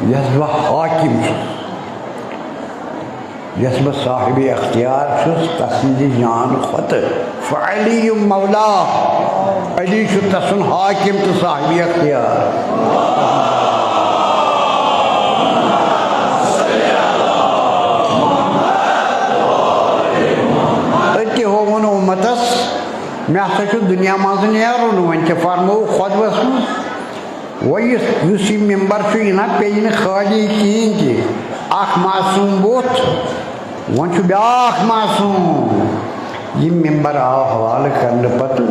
یس بہ حاکم یس بہ صاحب اختیار چھس تسند جان خط فعلی مولا علی چھ تسن حاکم تو صاحب اختیار اتہ ہوون امتس مے ہسا چھ دنیا مز نیرن ون تہ فرمو خطبس مز ویس یہ ممبر یہ پی خالی کہین تہ اخ معصوم بوت ون بیاکھ معصوم یہ ممبر آو حوالہ کرنے پتہ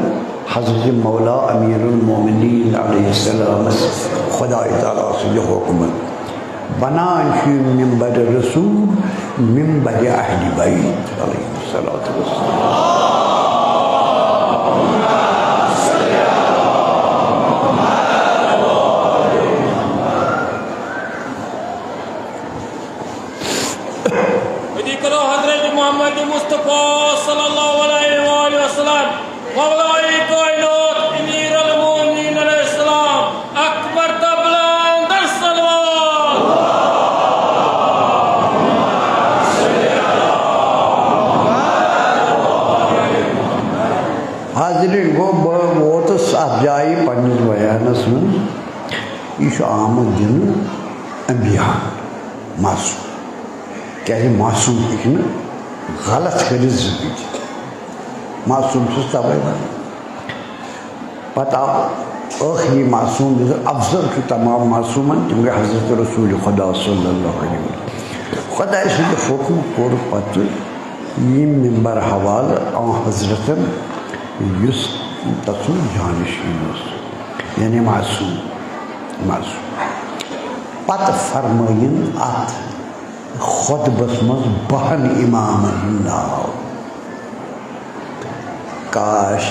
حضرت مولا امیر المومنین علیہ السلام خدا تعالیٰ سے حکم بنان ممبر رسول ممبر اہل بیت علیہ الصلوۃ والسلام محمد مصطفیٰ صلی اللہ علیہ وآلہ وسلم مولا کائنات امیر المومنین علیہ السلام اکبر تبلند الصلوات حاضرین گو ووتس ات جائے پنس بیانس من یہ آمد دن انبیاء معصوم کیا معصوم ہیکہ غلط کرت زندگی معصوم چھس توے ون پتہ آو آخری معصوم افضل چھ تمام معصومن تم گئی حضرت رسول خدا صلی اللہ علیہ وسلم خدا سند حکم کور پتہ یہ ممبر حوالہ آ حضرتن یس تسن جانشین یعنی معصوم پتہ فرمائن ات خطبس مز بہن امامن ناو کاش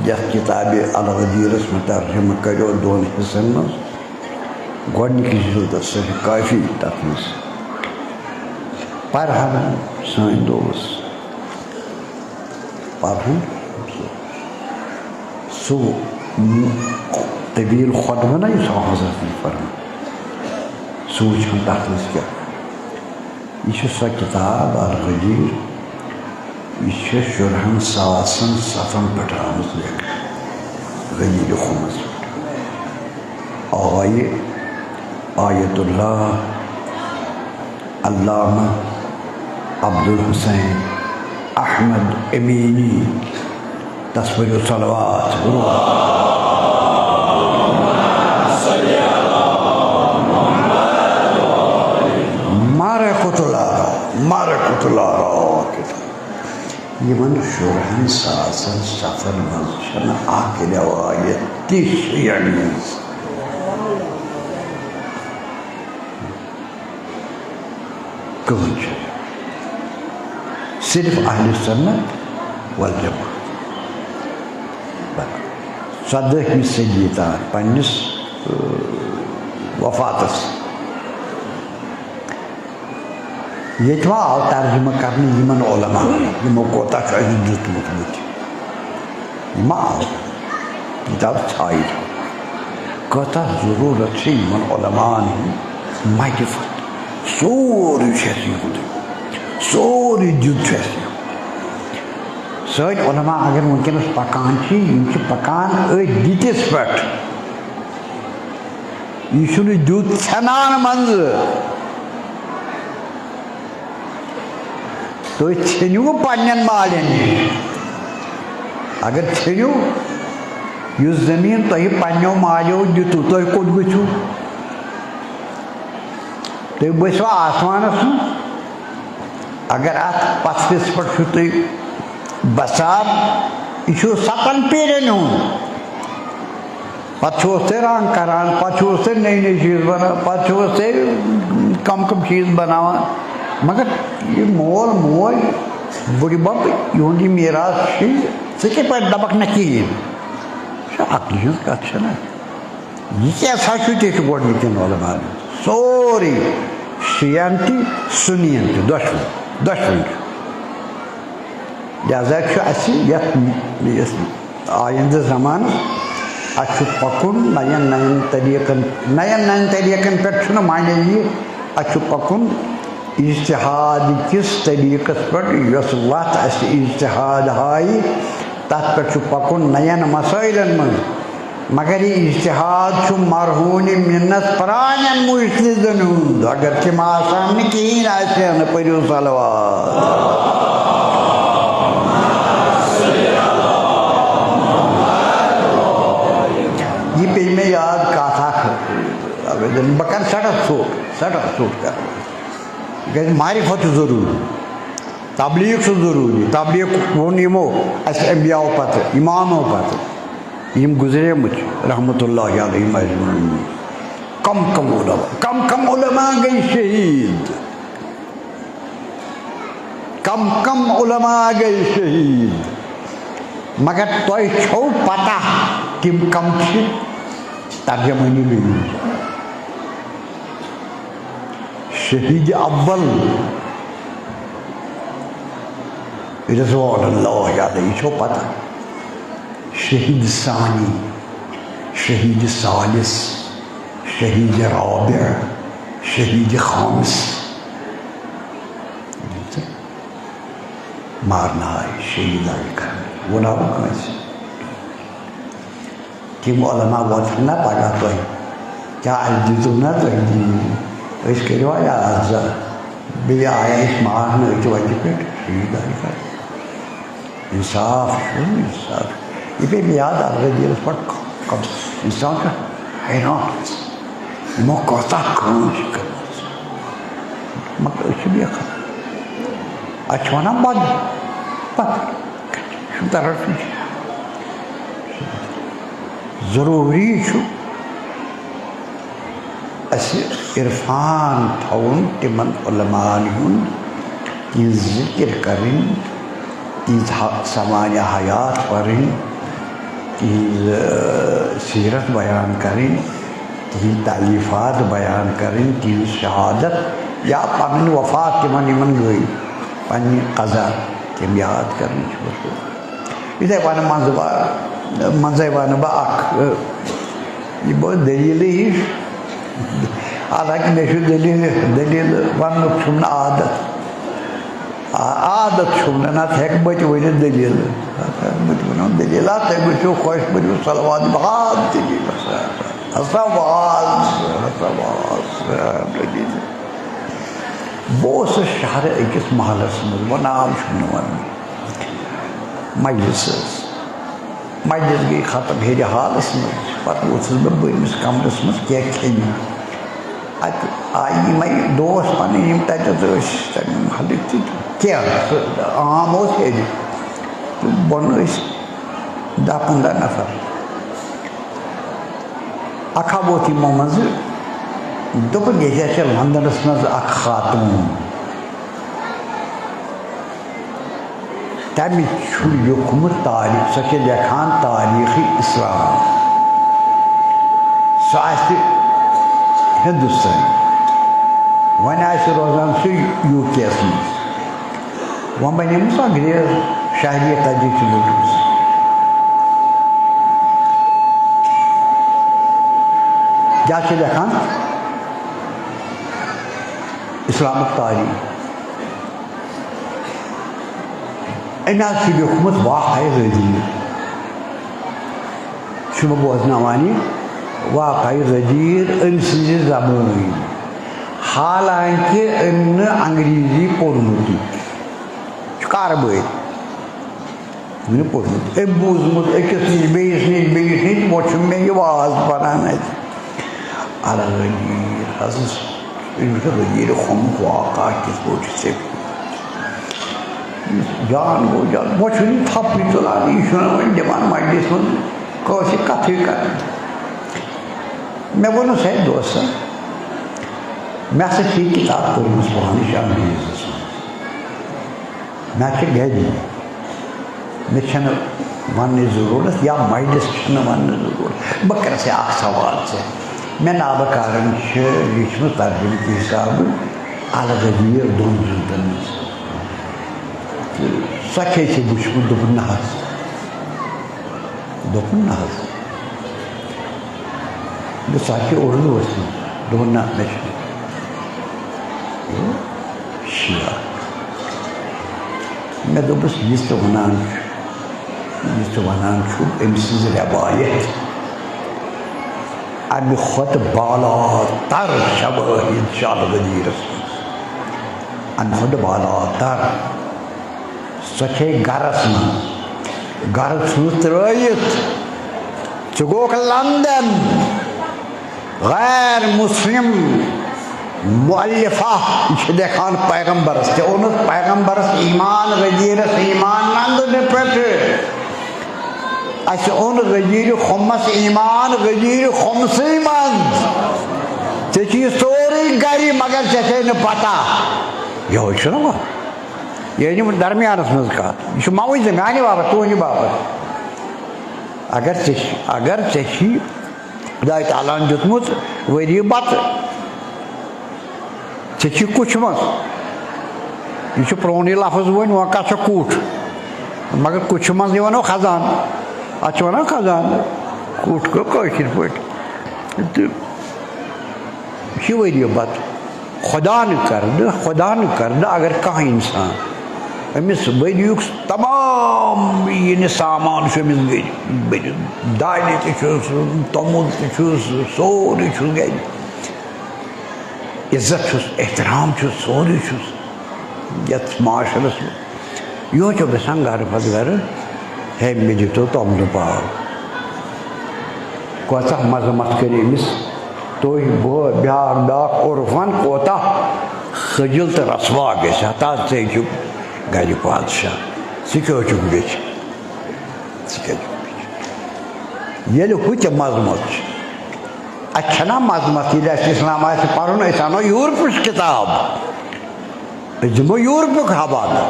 یس کتاب الغدیرس مترجمہ کرو دون حصن مز گۄڈنِکِس جلدس سہ کافی تتھ مز پرہن سٲنۍ دوس پرہن سُہ طویل خطبہ نا یُس حضرت فرمان سوچن تک کیا یہ سو کتاب الغدیر یہ شرحن ساسن صفن پہ آمت لکھ غدیر خمس آیت اللہ علامہ عبدالحسین احمد امینی تصویر صلوات مارکت اللہ یمن شرحن ساسن سفر مز اخ روایت تش یعنی کہن صرف اہل سنت والجماعت 14ویں صدی تان پنس وفاتس یہ آو ترجمہ کرنے یمن علماء یمو کوتا دتمت یہ آو کتاب چھائی کوتا ضرورت یمن علماء معرفت سوری سوری دیت سۭتۍ علماء اگر ونکس پکان پکان دتس پہ یہ دیت ژھنان منٛزٕ تُہۍ ژھٕنِو پنٛنٮ۪ن مالٮ۪ن نِش اگر ژھٕنِو یُس زٔمیٖن تۄہہِ پنٛنیو مالیو دِتُو تُہۍ کوٚت گٔژھِو تُہۍ بٔسِو آسمانس منٛز اگر اتھ پتھرس پٮ۪ٹھ چھُو تُہۍ بسان یہ 7 پیرین ہُنٛد پتہٕ چھُوس تُہۍ رنٛگ کران پتہٕ چھُوس تُہۍ نٔے نٔے چیٖز بناوان پتہٕ چھُوس تُہۍ کم چیٖز بناوان مگر یہ مول موج بُڈِبب یِہُنٛد یہِ میراث چھُ ژٕ کِتھ پٲٹھۍ دپکھ نہ کِہیٖنۍ یہِ چھِ عقلہِ ہٕنٛز کتھ چھَنا یہِ کیٛاہ سا چھُ تہِ چھُ گۄڈنِکٮ۪ن علماءن سورُے شِیَن تہِ سُنِیَن تہِ دۄشوٕنۍ چھُ لہذا چھُ اَسہِ یَتھ آیندٕ زمانس اچھو پکن نین طریقن پہ مانے یہ اچھو پکن اجتہاد کس طریقس پہ یس وت اس اجتہاد ہائی تر پہ پکن نین مسائلن من مگر یہ اجتہاد مرہون منت پران مجتہدن ہند اگر تم آسان کہین آسان پریو صلوات یہ پہ میں یاد کاتھا بہ کر سٹک ژوٚٹ کر معرفت ضروری تبلیغ ضروری تبلیغ وون یمو اس انبیاء پتہ امامو پتہ یم گزرے مجھ رحمت اللہ علیہ اجمعین کم علماء گئی شہید کم علماء گئی شہید مگر تۄہہِ چھو پتہ تم کم چھ ترجمانی گئی شہید اول رضوان اللہ علیہ چھو پتہ شہید ثانی شہید ثالث شہید رابع شہید خامس مارنا ہے شہید آئی وہ نہ کنس تم علماء ووت نا پگہ تھی کیا دیتو نا تھی اس کرو آز بیٚیہِ آیا أسۍ مارنہٕ أکہِ وتہِ پٮ۪ٹھ شہید آئی کر انصاف انصاف یہ پہ مےٚ یاد الغدیرس پٮ۪ٹھ انسان چھُ حیران یِمو کوتاہ کٲم چھِ کٔرمٕژ مگر أسۍ چھِ بیکھان اَتھ چھِ وَنان پتہٕ ترقی ضروٗری چھُ اسہِ عرفان تھاوُن تِمن علماءن ہُنٛد تِہنٛز ذِکر کَرٕنۍ تِہنٛز سوانہِ حیات پَرٕنۍ تِہنٛز سیرت بیان کَرٕنۍ تِہنٛدۍ تعلیفات بیان کَرٕنۍ تِہنٛز شہادت یا پنٕنۍ وفات تِمن یِمن گٔے پننہِ قضا تِم یاد کَرٕنۍ چھِ اصوٗل یِتھَے پٲٹھۍ منٛزَے وَنہٕ بہٕ اکھ یہِ گوٚو دٔلیٖلٕے ہِش حالانکہ مےٚ چھُ دٔلیٖل وَننُک چھُم نہٕ عادت چھُم نہٕ نتہٕ ہٮ۪کہٕ بہٕ تہِ ؤنِتھ دٔلیٖل بہٕ تہِ وَنو دٔلیٖلا تُہۍ وٕچھِو خۄش پٔرِو صلوات بہاد دٔلیٖلس دٔلیٖل بہٕ اوسُس شہرٕ أکِس محلس منٛز وۄنۍ ناو چھُم نہٕ وَنُن مجلس مجلس گٔے ختم ہیٚرِ حالس منٛز پتہٕ ووٚتھُس بہٕ بٔرمِس کمرس منٛز کینٛہہ کھٮ۪نہِ اتہِ آیہِ یِمے دوس پنٕنۍ یِم تتٮ۪تھ ٲسۍ تمہِ محلٕکۍ تہِ کینٛہہ عام اوس ہیٚرِ تہٕ بۄنہٕ ٲسۍ 10-15 نفر اکھا ووت یِمو منٛزٕ دوٚپُن ییٚتہِ چھِ لندنس منٛز اکھ خاتوٗن تٔمۍ چھُ لیوٗکھمُت تاریٖخ سۄ چھِ لیکھان تاریٖخِ اسلام سۄ آسہِ ہندوستٲنۍ وۄنۍ آسہِ روزان سُہ یوٗ کے یس منٛز وۄنۍ بنیمٕژ انگریز شہریت تَتہِ چھِ لیوٗکھمٕژ کیٛاہ چھِ لیکھان اسلامُک تاریٖخ أمۍ حظ چھُ لیوٗکھمُت واقعہ غدیٖر چھُ بہٕ بوزناوان یہِ واقعہ غدیٖر أمۍ سٕنٛزِ زبٲنۍ حالانکہِ أمۍ نہٕ انگریٖزی پوٚرمُتٕے چھُ کاربٲرۍ أمۍ نہٕ پوٚرمُت أمۍ بوٗزمُت أکِس نِش بیٚیِس نِش وۄنۍ چھُ مےٚ یہِ واز پران اَتہِ غدیٖر حظ أمۍ چھُ غدیٖر ہومُت واقعہ کِتھ پٲٹھۍ چھُ ژےٚ جان گوٚو جان وۄنۍ چھُنہٕ یہِ تھپٕے تُلان یہِ چھُنہٕ وۄنۍ دِوان مجلس منٛز کٲنٛسہِ کتھٕے کران مےٚ ووٚنُس ہے دوسا مےٚ ہسا چھِ یہِ کِتاب پٔرمٕژ پانٕچ انگریٖزس منٛز مےٚ چھِ گرِ مےٚ چھَنہٕ وننٕچ ضروٗرت یا مجلس چھُنہٕ وننٕچ ضروٗرت بہٕ کرٕ ژےٚ اکھ سوال ژےٚ مےٚ نابکارن چھِ لیٖچھمٕژ ترجمہٕ کہِ حسابہٕ الغدیٖر 2 جلدن منٛز سۄ کیٛازِ چھِ وٕچھمُت دوٚپُن نہ حظ ساتھی اردو دونوں شیعہ میں دوپس یہ ونان أمۍ سٕنٛز روایت امہِ کھۄتہٕ بالا تر شوٲہِد چھِ الغدیرس منٛز امہِ کھۄتہٕ بالا تر سۄ چھے گرس منٛز گرٕ ژھٕنُس ترٲیِتھ ژٕ گوکھ لندن غیر مسلم مؤلفہ یہ چھِ لیکھان پیغمبرس ژےٚ اوٚنُتھ پیغمبرس ایمان غدیرس ایمان نندنہٕ پٮ۪ٹھٕ اَسہِ اوٚن غدیٖرِ خُمس ایمان غدیٖرِ خُمسٕے منٛز ژےٚ چھُے یہِ سورُے گرِ مگر ژےٚ چھے نہٕ پتہ یِہوے چھُنہ وۄنۍ یہِ أنِم درمیانس منٛز کتھ یہِ چھُ موٕزۍ میانہِ باپتھ تُہنٛدِ باپتھ اگر ژےٚ چھُے خۄداے تعالیٰ ہن دیُتمُت ؤری بتہٕ ژےٚ چھُے کُچھِ منٛز یہِ چھُ پرٛونُے لفظ وۄنۍ وۄنۍ کتھ چھےٚ کُٹھ مگر کُچھِ منٛز یہِ ونو خزان اتھ چھِ ونان خزان کُٹھ گوٚو کٲشِر پٲٹھۍ تہٕ یہِ چھُ ؤری بتہٕ خۄدا نہٕ کرنہٕ اگر کانٛہہ اِنسان أمِس ؤریُک تمام یہِ سامان چھُ أمِس گرِ دانہِ تہِ چھُس توٚمُل تہِ چھُس سورُے چھُس گرِ عزت چھُس احترام چھُس سورُے چھُس یتھ معاشرس منٛز یِہوے چھُ گژھان گرٕ پتہٕ گرٕ ہے مےٚ دِتو توٚملہٕ پاو کوٗتاہ مذمت کٔرۍ أمِس تُہۍ بیٛاکھ عُرف ون کوٗتاہ خجل تہٕ رسوا گژھِ ہتا ژے چھُکھ گرِ بادشاہ ژٕ کیٛاہ چھُکھ بیٚچھ ییٚلہِ ہُہ تہِ مذمت چھُ اَتہِ چھَنا مذمت ییٚلہِ اَسہِ اِسلام آسہِ پرُن أسۍ اَنو یوٗرپٕچ کِتاب أسۍ دِمو یوٗرپُک حوالہٕ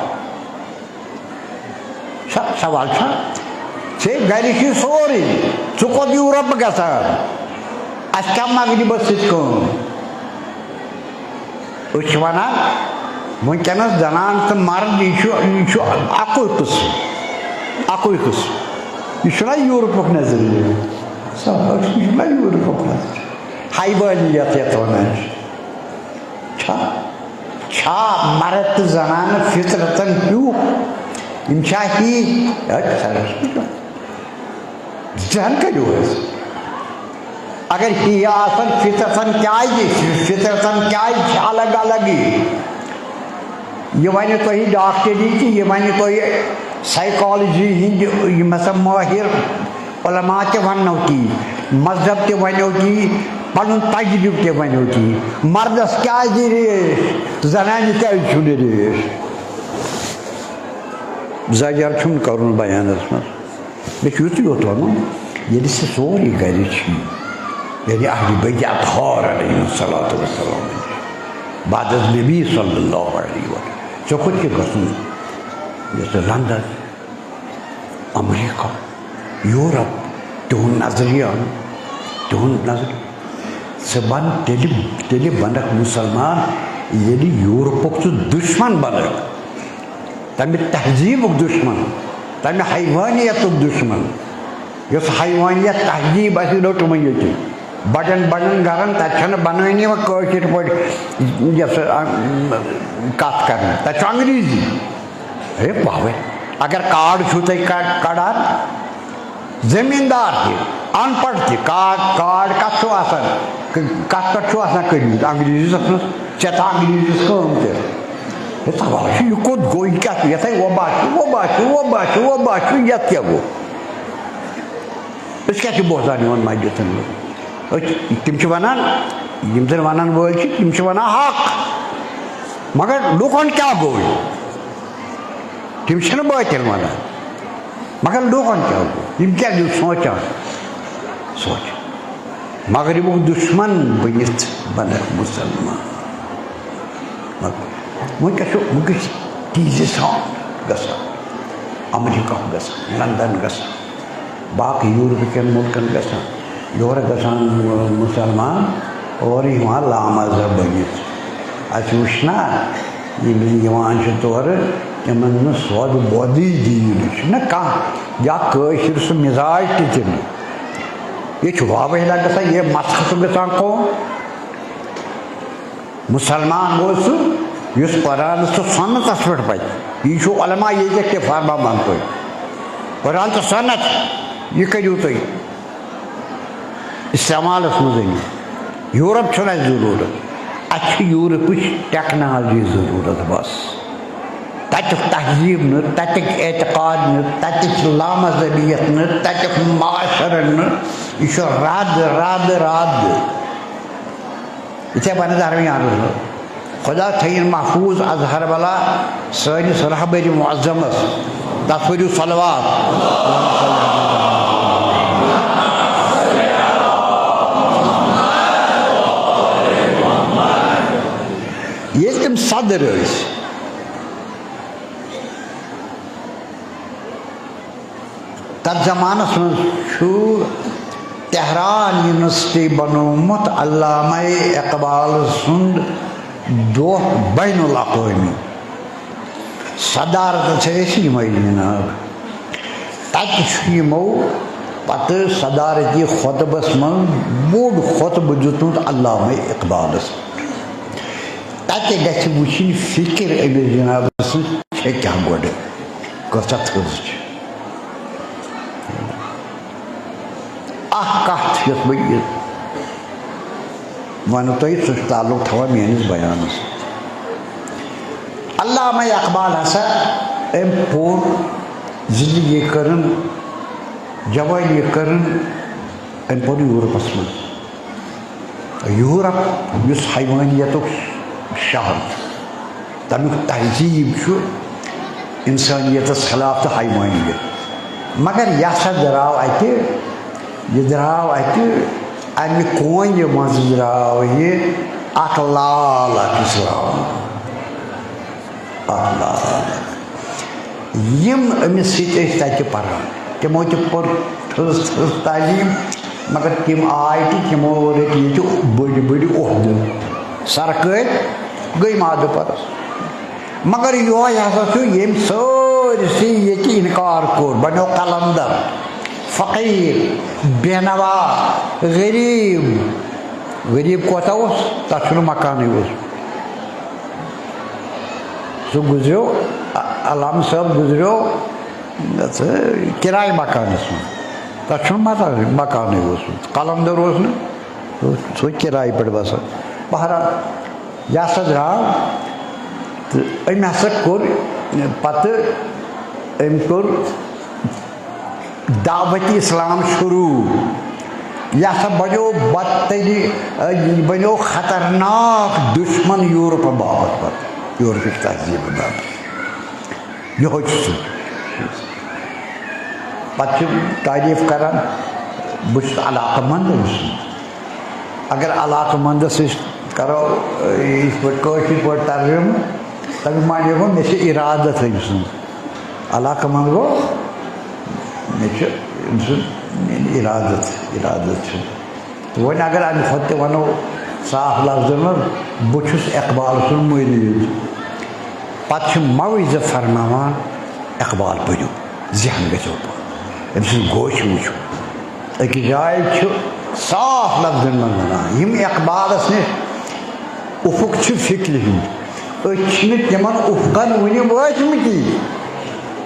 سوال چھا ژےٚ گرِ چھُے سورُے ژٕ کوٚت یوٗرپ گژھان اَسہِ کیٛاہ مغربس سۭتۍ کٲم أسۍ چھِ ونان وٕنکیٚنس زنان تہٕ مرد یہِ چھُ اکُے قٕصہٕ یہِ چھُنہ یوٗرپُک نظریہِ یہِ چھُنہ یوٗرپُک نظریہِ حیوٲنیت یتھ ونان چھا مرد تہٕ زنانہٕ فطرتن ہیوٗ یِم چھا ہی ذہن کٔرِو حظ اگر ہی آسن فطرتن کیٛازِ چھِ الگ الگ یہِ ونہِ تۄہہِ ڈاکٹری تہِ یہِ ونہِ تۄہہِ سایکالجی ہِنٛدۍ یِم ہسا مٲہِر علما تہِ وننو تی مذہب تہِ ونیو تی پنُن تجرُبہٕ تہِ ونیو تی مردس کیٛازِ ریش زنانہِ کیٛازِ چھُنہٕ ریش زجر چھُنہٕ کرُن بیانس منٛز مےٚ چھُ یُتُے یوت ونُن ییٚلہِ سُہ سورُے گرِ چھُ یعنی اہلِ بیتِ اطہار علیہم الصلاۃ والسلام بعد از نبی صلی اللہ علیہ وسلم ژےٚ کوٚت چھُ گژھُن یُس لندن امریکہ یوٗرپ تِہُنٛد نظریہ ژٕ بن تیٚلہِ بنکھ مُسلمان ییٚلہِ یوٗرپُک ژٕ دُشمن بنکھ تمہِ تہذیٖبُک دُشمن تمہِ حیوٲنیتُک دُشمن یۄس حیوٲنیت تہذیٖب آسہِ رٔٹ وۄنۍ ییٚتہِ بڑٮ۪ن گرن تتہِ چھنہٕ بنٲنی وۄنۍ کٲشِر پٲٹھۍ یۄس کتھ کرنہٕ تتہِ چھُ انگریٖزی ہے باوے اگر کارڈ چھُو تُہۍ کڑان زٔمیٖندار تہِ ان پڑھ تہِ کارڈ کتھ چھُو آسان کتھ پٮ۪ٹھ چھُو آسان کٔرمٕتۍ انگریٖزس منٛز ژےٚ تھاو انگریٖزِس کٲم تہِ سوال چھُ یہِ کوٚت گوٚو یہِ کیٛاہ چھُ یتھے وبا چھُ یتھ کیٛاہ گوٚو أسۍ کیٛاہ چھِ بوزان یِمن مسجِدن منٛز تِم چھِ ونان یِم زن ونان وٲلۍ چھِ تِم چھِ ونان حق مگر لُکن کیٛاہ گوٚو تِم چھِنہٕ بٲطِل ونان مگر لُکن کیٛاہ گوٚو یِم کیٛاہ چھِ سونٛچان مغربُک دُشمن بٔنِتھ بنکھ مُسلمان وٕنکیٚس تیٖزِ سان گژھان امریکہ گژھان لندن گژھان باقٕے یوٗرپکٮ۪ن مُلکن گژھان یورٕ گژھان مُسلمان اورٕ یِوان لامذہب بٔنِتھ اَسہِ وٕچھ نا ییٚلہِ یِوان چھِ تورٕ تِمن نہٕ سودٕ بودٕے دیٖن چھُنہ کانٛہہ یا کٲشِر سُہ مِزاج تہِ تِنہٕ یہ واویلا گژھان یہ مسخ گژھان قوم مسلمان گو سہ یس قرآن تو سنتس پہ پہ یہ علماء یہ فرمان تھی قرآن تو سنت یہ کرو تھی استعمالس مز یورپ چھُنہٕ اَسہِ ضروٗرت اَسہِ چھِ یوٗرپٕچ ٹیکنالجی ضروٗرت بس تَتیُک تہذیٖب نہٕ تَتِکۍ اعتقاد نہٕ تَتِچ لامذہبیت نہٕ تَتیُک معاشرٕ نہٕ یہِ چھُ رد رد رد یِتھَے پٲٹھۍ درمیانَس منٛز خۄدا تھٲیِن محفوٗظ اظہر بلا سٲنِس رہبٔرِ معظمس تَتھ پٔرِو صلوات ییٚلہِ تِم صدر ٲسۍ تَتھ زمانس منٛز چھُ تہران یونیورسٹی بنومُت علامہ اقبال سُنٛد دۄہ بین الاقوٲمی صدارتس ٲسۍ یِمے جناب تَتہِ چھُ یِمو پتہٕ صدارتی خۄطبس منٛز بوٚڑ خۄطبہٕ دیُتمُت علامہ اقبالس تَتہِ گژھِ وٕچھِنۍ فِکر أمِس جناب سٕنٛز چھےٚ کیٛاہ گۄڈٕ کۭژاہ تھٔز چھِ اکھ کتھ یۄس بہٕ یہِ وَنہٕ تۄہہِ سُہ چھُ تعلق تھاوان میٲنِس بیانس علامہ اقبال ہسا أمۍ پوٚر زندگی کٔرٕن جوٲنی کٔرٕن أمۍ پوٚر یوٗرپس منٛز یوٗرپ یُس حیوٲنیتُک شہر تمیُک تہذیٖب چھُ اِنسٲنیتس خلاف تہٕ حیوٲنیت مگر یہِ ہسا درٛاو اَتہِ یہِ درٛاو اَتہِ اَمہِ کونہِ منٛز درٛاو یہِ اکھ لال اکھ اِسلام اکھ لال یِم أمِس سۭتۍ ٲسۍ تَتہِ پران تِمو تہِ پوٚر تھٔز تھٔز تعلیٖم مگر تِم آے تہٕ تِمو رٔٹۍ ییٚتہِ بٔڑۍ بٔڑۍ عہدٕ سرکٲرۍ گٔے مادٕ پرس مگر یِہوے ہسا چھُ ییٚمۍ سٲرسٕے ییٚتہِ اِنکار کوٚر بنیو قلندر فقیٖر بینوا غریٖب غریٖب کوتاہ اوس تتھ چھُنہٕ مکانٕے اوسمُت سُہ گُزریو علامہ صٲب گُزریو کِراے مکانس منٛز تتھ چھُنہٕ مکانٕے اوسمُت قلندر اوس نہٕ سُہ کِراے پٮ۪ٹھ بسان بہرحال یہِ ہسا درٛاو تہٕ أمۍ ہسا کوٚر پتہٕ أمۍ کوٚر دعوتی اسلام شروع یہ ہسا بنیو بدتری یہ بنیو خطرناک دشمن یورپ باپت پتہٕ یورپٕچ تہذیٖب باپت یِہوے چھُ سُہ پتہٕ چھِ تعریٖف کران بہٕ چھُس علاقہٕ منٛد أمۍ سُنٛد اگر علاقہٕ منٛدس أسۍ کرو یِتھ پٲٹھۍ کٲشِر پٲٹھۍ ترجمہٕ تمیُک معنی گوٚو مےٚ چھِ اِرادت أمۍ سُنٛد علاقہٕ منٛد گوٚو مےٚ چھُ أمۍ سُنٛد اِرادت چھُ تہٕ وۄنۍ اگر اَمہِ کھۄتہٕ تہِ وَنو صاف لفظن منٛز بہٕ چھُس اقبال سُنٛد مٔریٖد پتہٕ چھِ موعظہٕ فرماوان اقبال پٔرِو ذہن گژھیو پَتہٕ أمۍ سٕنٛز گوش وٕچھو أکِس جایہِ چھُ صاف لفظن منٛز وَنان یِم اقبالس نِش اُفُق چھِ فِکرِ ہِنٛدۍ أسۍ چھِنہٕ تِمن اُفقن وٕنہِ وٲتمٕتی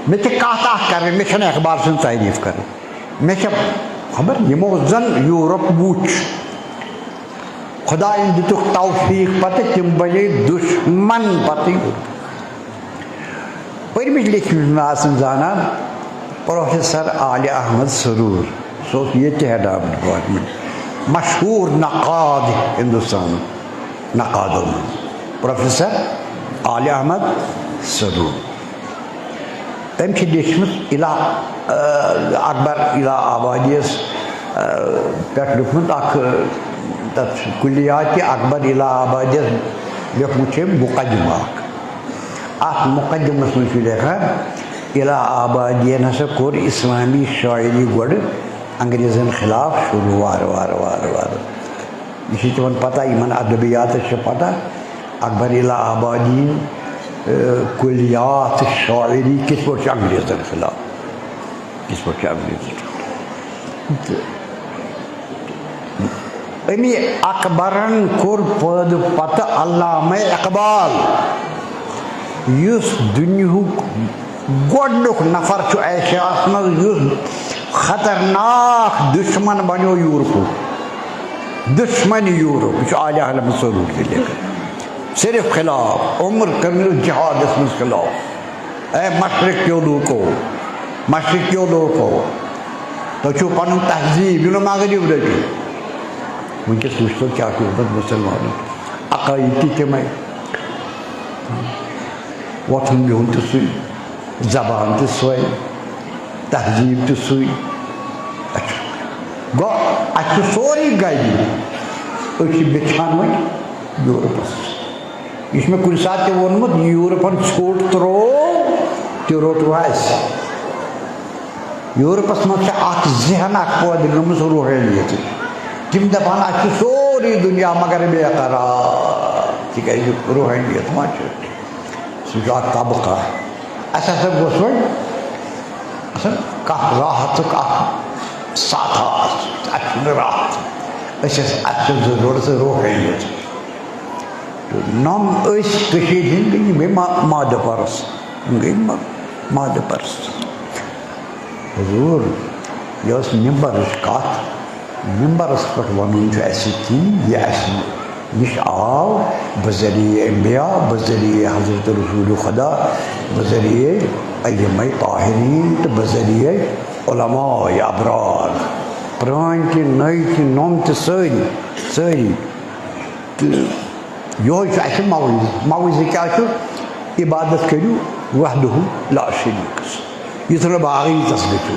مےٚ چھِ کتھ اکھ کرٕنۍ مےٚ چھنہٕ اقبال سٕنٛز تعریٖف کرٕنۍ مےٚ چھِ خبر یِمو زن یوٗرپ وٕچھ خۄداین دِتُکھ توفیٖق پتہٕ تِم بنے دُشمن پتہٕ یوٗرپ پٔرمٕتۍ لیکھمٕتۍ مےٚ آسان زانان پروفیسر عالہِ احمد سروٗر سُہ اوس ییٚتہِ ہیڈ آف ڈپارٹمنٹ مشہوٗر نقاد ہندوستانُک نقادو منٛز پروفیسر عالہِ احمد سروٗر تٔمۍ چھِ لیچھمٕژ اکبر الہ آبادی یس پٮ۪ٹھ لیوٗکھمُت اکھ تتھ کُلیاتِ اکبر الہ آبادی یس لیوٗکھمُت چھُ أمۍ مُقدمہٕ اکھ مُقدمس منٛز چھُ لیکھان الہ آبادین ہسا کوٚر اسلامی شاعری گۄڈٕ انگریزن خلاف شروٗع وارٕ وارٕ وارٕ وارٕ یہِ چھِ تِمن پتہ یِمن ادبیاتس چھِ پتہ اکبر الہ آبادیٖن کُلیات شاعری کِتھ پٲٹھۍ چھِ انگریزن خلاف کِتھ پٲٹھۍ چھِ انگریزن تہٕ امی اکبرن کور پد پتہ علامہ اقبال یس دنیہک گۄڈنیُک نفر چھُ ایشیاہس منٛز یس خطرناک دشمن بنیو یورپُک دشمن یورپ یہ عالیہ علم ضرور لکھا صرف خلاف عمر کرنو جہادس منٛز خلاف اے مشرقیو لوکو تُہۍ چھُو پنُن تہذیٖب یہِ نہٕ مغرب رٔٹِو ونکس وٕچھتو کیٛاہ چھُ گوٚمُت مُسلمانن عقٲیِد تہِ تِمے وۄتھُن بِہُن تہِ سُے زبان تہِ سۄے تہذیٖب تہِ سُے گوٚو اَسہِ چھُ سورُے گرِ أسۍ چھِ بِچھان وۄنۍ یوٗرپس یہِ چھُ مےٚ کُنہِ ساتہٕ تہِ ووٚنمُت یہِ یوٗرپن ژھوٚٹ ترٛوو تہِ روٚٹوٕ اَسہِ یوٗرپس منٛز چھِ اکھ ذہن اکھ پٲدٕ گٔمٕژ روحٲنیت تِم دپان اَسہِ چھُ سورُے دُنیا مگر بے قرار تِکیٛازِ روحٲنیت ما چھِ سُہ چھُ اکھ طبقہ اَسہِ ہسا گوٚژھ وۄنۍ کانٛہہ راحتُک اکھ ساتھا اَسہِ چھُنہٕ راحت اَسہِ چھِ ضروٗرت روحٲنیت نۄم أسۍ کٔشیٖرِ ہِنٛدۍ گٔے یِم گٔے مادٕ پرس یِم گٔے مادٕ پرس حضوٗر یہِ ٲس مِمبرٕچ کتھ مِمبرس پٮ۪ٹھ وَنُن چھُ اَسہِ تی یہِ اَسہِ نِش آو بذریعہ انبیا بذریعہ حضرت رسول خدا بذریعہ ائمہ طاہرین تہٕ بذریعہ علماء ابرار پرٛٲنۍ تہِ نٔے تہِ نۄم تہِ سٲری تہٕ یِہوے چھُ اَسہِ موعظہٕ کیٛاہ چھُ عبادت کٔرِو وحدہُ لا شریٖکس یُتھ نہٕ باقٕے ییٖتس گٔژھِو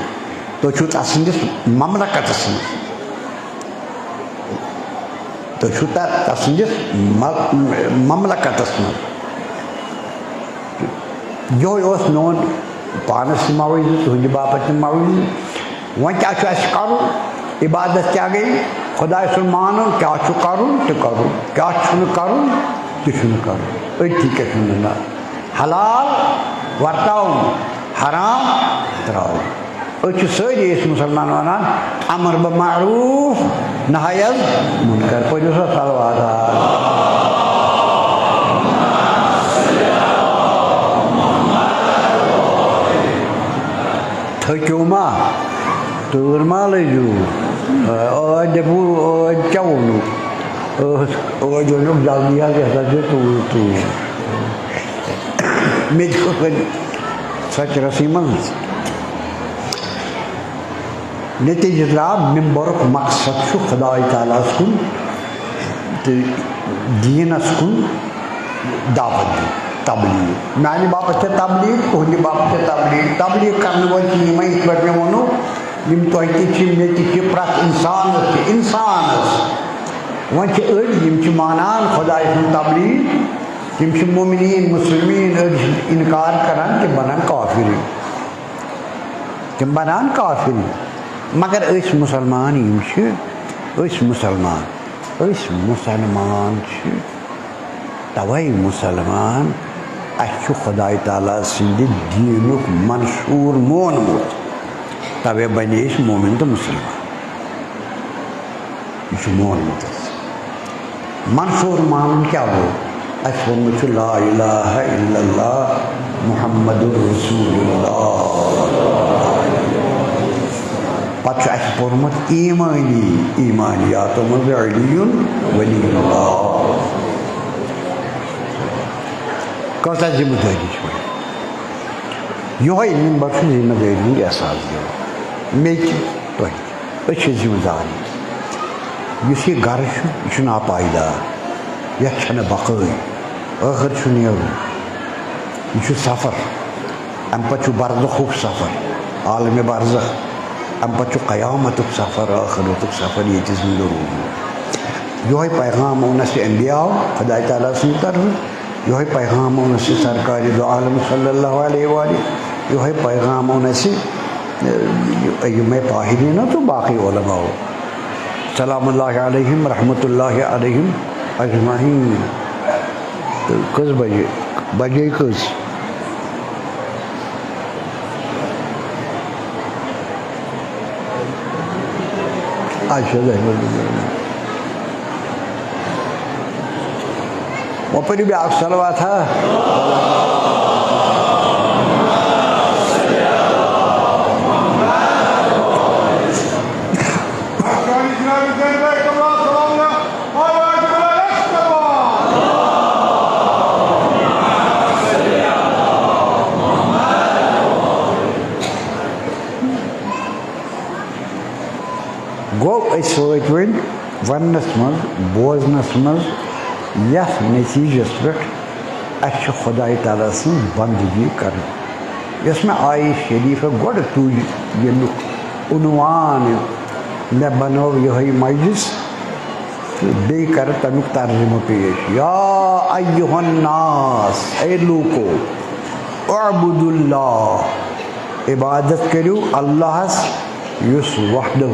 تُہۍ چھُو تسٕنٛدِس مملکتس منٛز تُہۍ چھُو تسٕنٛدِس مملکتس منٛز یِہوے اوس میون پانس تہِ موعظہٕ تُہنٛدِ باپتھ تہِ موعظہٕ وۄنۍ کیٛاہ چھُ اَسہِ کرُن عبادت کیٛاہ گٔے خۄداے سُنٛد مانُن کیٛاہ چھُ کرُن تہِ کرُن کیٛاہ چھُنہٕ کرُن تہِ چھُنہٕ کرُن أتھی کیٛاہ چھُنہٕ نہ حلال ورتاوُن حرام ترٛاوُن أسۍ چھِ سٲری أسۍ مُسلمان وَنان امر بالمعروف نہی عن المنکر پٔرِو سا صلوات تھٔکِو ما تۭر ما لٔجِو ٲدۍ دٔپوٗ ٲدۍ کیٛاہ ووٚنُکھ ٲدۍ ووٚنُکھ جلدی حظ یہِ ہسا چھِ توٗرۍ مےٚ تہِ وۄنۍ سچرسٕے منٛز نتیٖجہٕ درٛاو مِمبرُک مقصد چھُ خۄداے تعالیٰ ہس کُن تہٕ دیٖنس کُن دعوت دیُن تبلیٖغ میانہِ باپتھ تہِ تبلیٖغ تُہنٛدِ باپتھ تہِ تبلیٖغ کرنہٕ وٲلۍ چھِ یِمے یِتھ پٲٹھۍ مےٚ ووٚنوٕ یِم تۄہہِ تہِ چھِ مےٚ تہِ چھِ پرٛٮ۪تھ اِنسانس وۄنۍ چھِ أڑۍ یِم چھِ مانان خۄداے سُنٛد تبلیٖغ تِم چھِ مومنیٖن مُسلمیٖن أڑۍ چھِ اِنکار کران تِم بنان کافِر مگر أسۍ مُسلمان یِم چھِ أسۍ مُسلمان چھِ توے مُسلمان اَسہِ چھُ خۄداے تعالیٰ سٕنٛدِ دیٖنُک منشوٗر مونمُت توے بنے أسۍ مومِن تہٕ مُسلمان یہِ چھُ مونمُت اَسہِ منشوٗر مانُن کیٛاہ گوٚو اَسہِ ووٚنمُت چھُ لا الہ الا اللہ محمد رسول اللہ پتہٕ چھُ اَسہِ پوٚرمُت ایٖمانیاتو منٛز علی ولی اللہ کۭژاہ ذِمہٕ دٲری چھِ وۄنۍ یِہوے مِمبر چھُ ذِمہٕ دٲری ہُنٛد احساس دِوان مےٚ تہِ تۄہہِ تہِ أسۍ چھِ ذِمہٕ دار یُس یہِ گرٕ چھُ یہِ چھُ ناپایدار یتھ چھنہٕ بقٲے ٲخٕر چھُ نیرُن یہِ چھُ سفر اَمہِ پتہٕ چھُ برزخُک سفر عالمِ برزخ اَمہِ پتہٕ چھُ قیامتُک سفر ٲخرتُک سفر ییٚتہِ زندٕ روزُن یِہوے پیغام اوٚن اَسہِ انبیاو خۄداے تعالیٰ سٕنٛدِ طرفہٕ یِہوے پیغام اوٚن اَسہِ سرکارِ دو عالم صلی اللہ علیہ وآلہ یِہوے پیغام اوٚن اَسہِ ائمہ طاہریٖنو تہٕ باقٕے علماو سلام اللہ علیہم رحمتہ اللہ علیہم اجمعیٖن تہٕ کٔژ بجے کٔژ اچھا وہ پڑھی بھی آپ صلوات ہے. گو ست ونس مز بوزنس مز یس نتیجس پہ اچھا خدائے تعالیٰ سن بندگی کریں. یس میں آئی شریف گوڑ تج یمیک عنوان میں بنو یہ مجلس بی کر تمیک ترجمہ پیش. یا ایہا الناس اے لوکو اعبدوا اللہ عبادت کرو اللہ یس وحدہ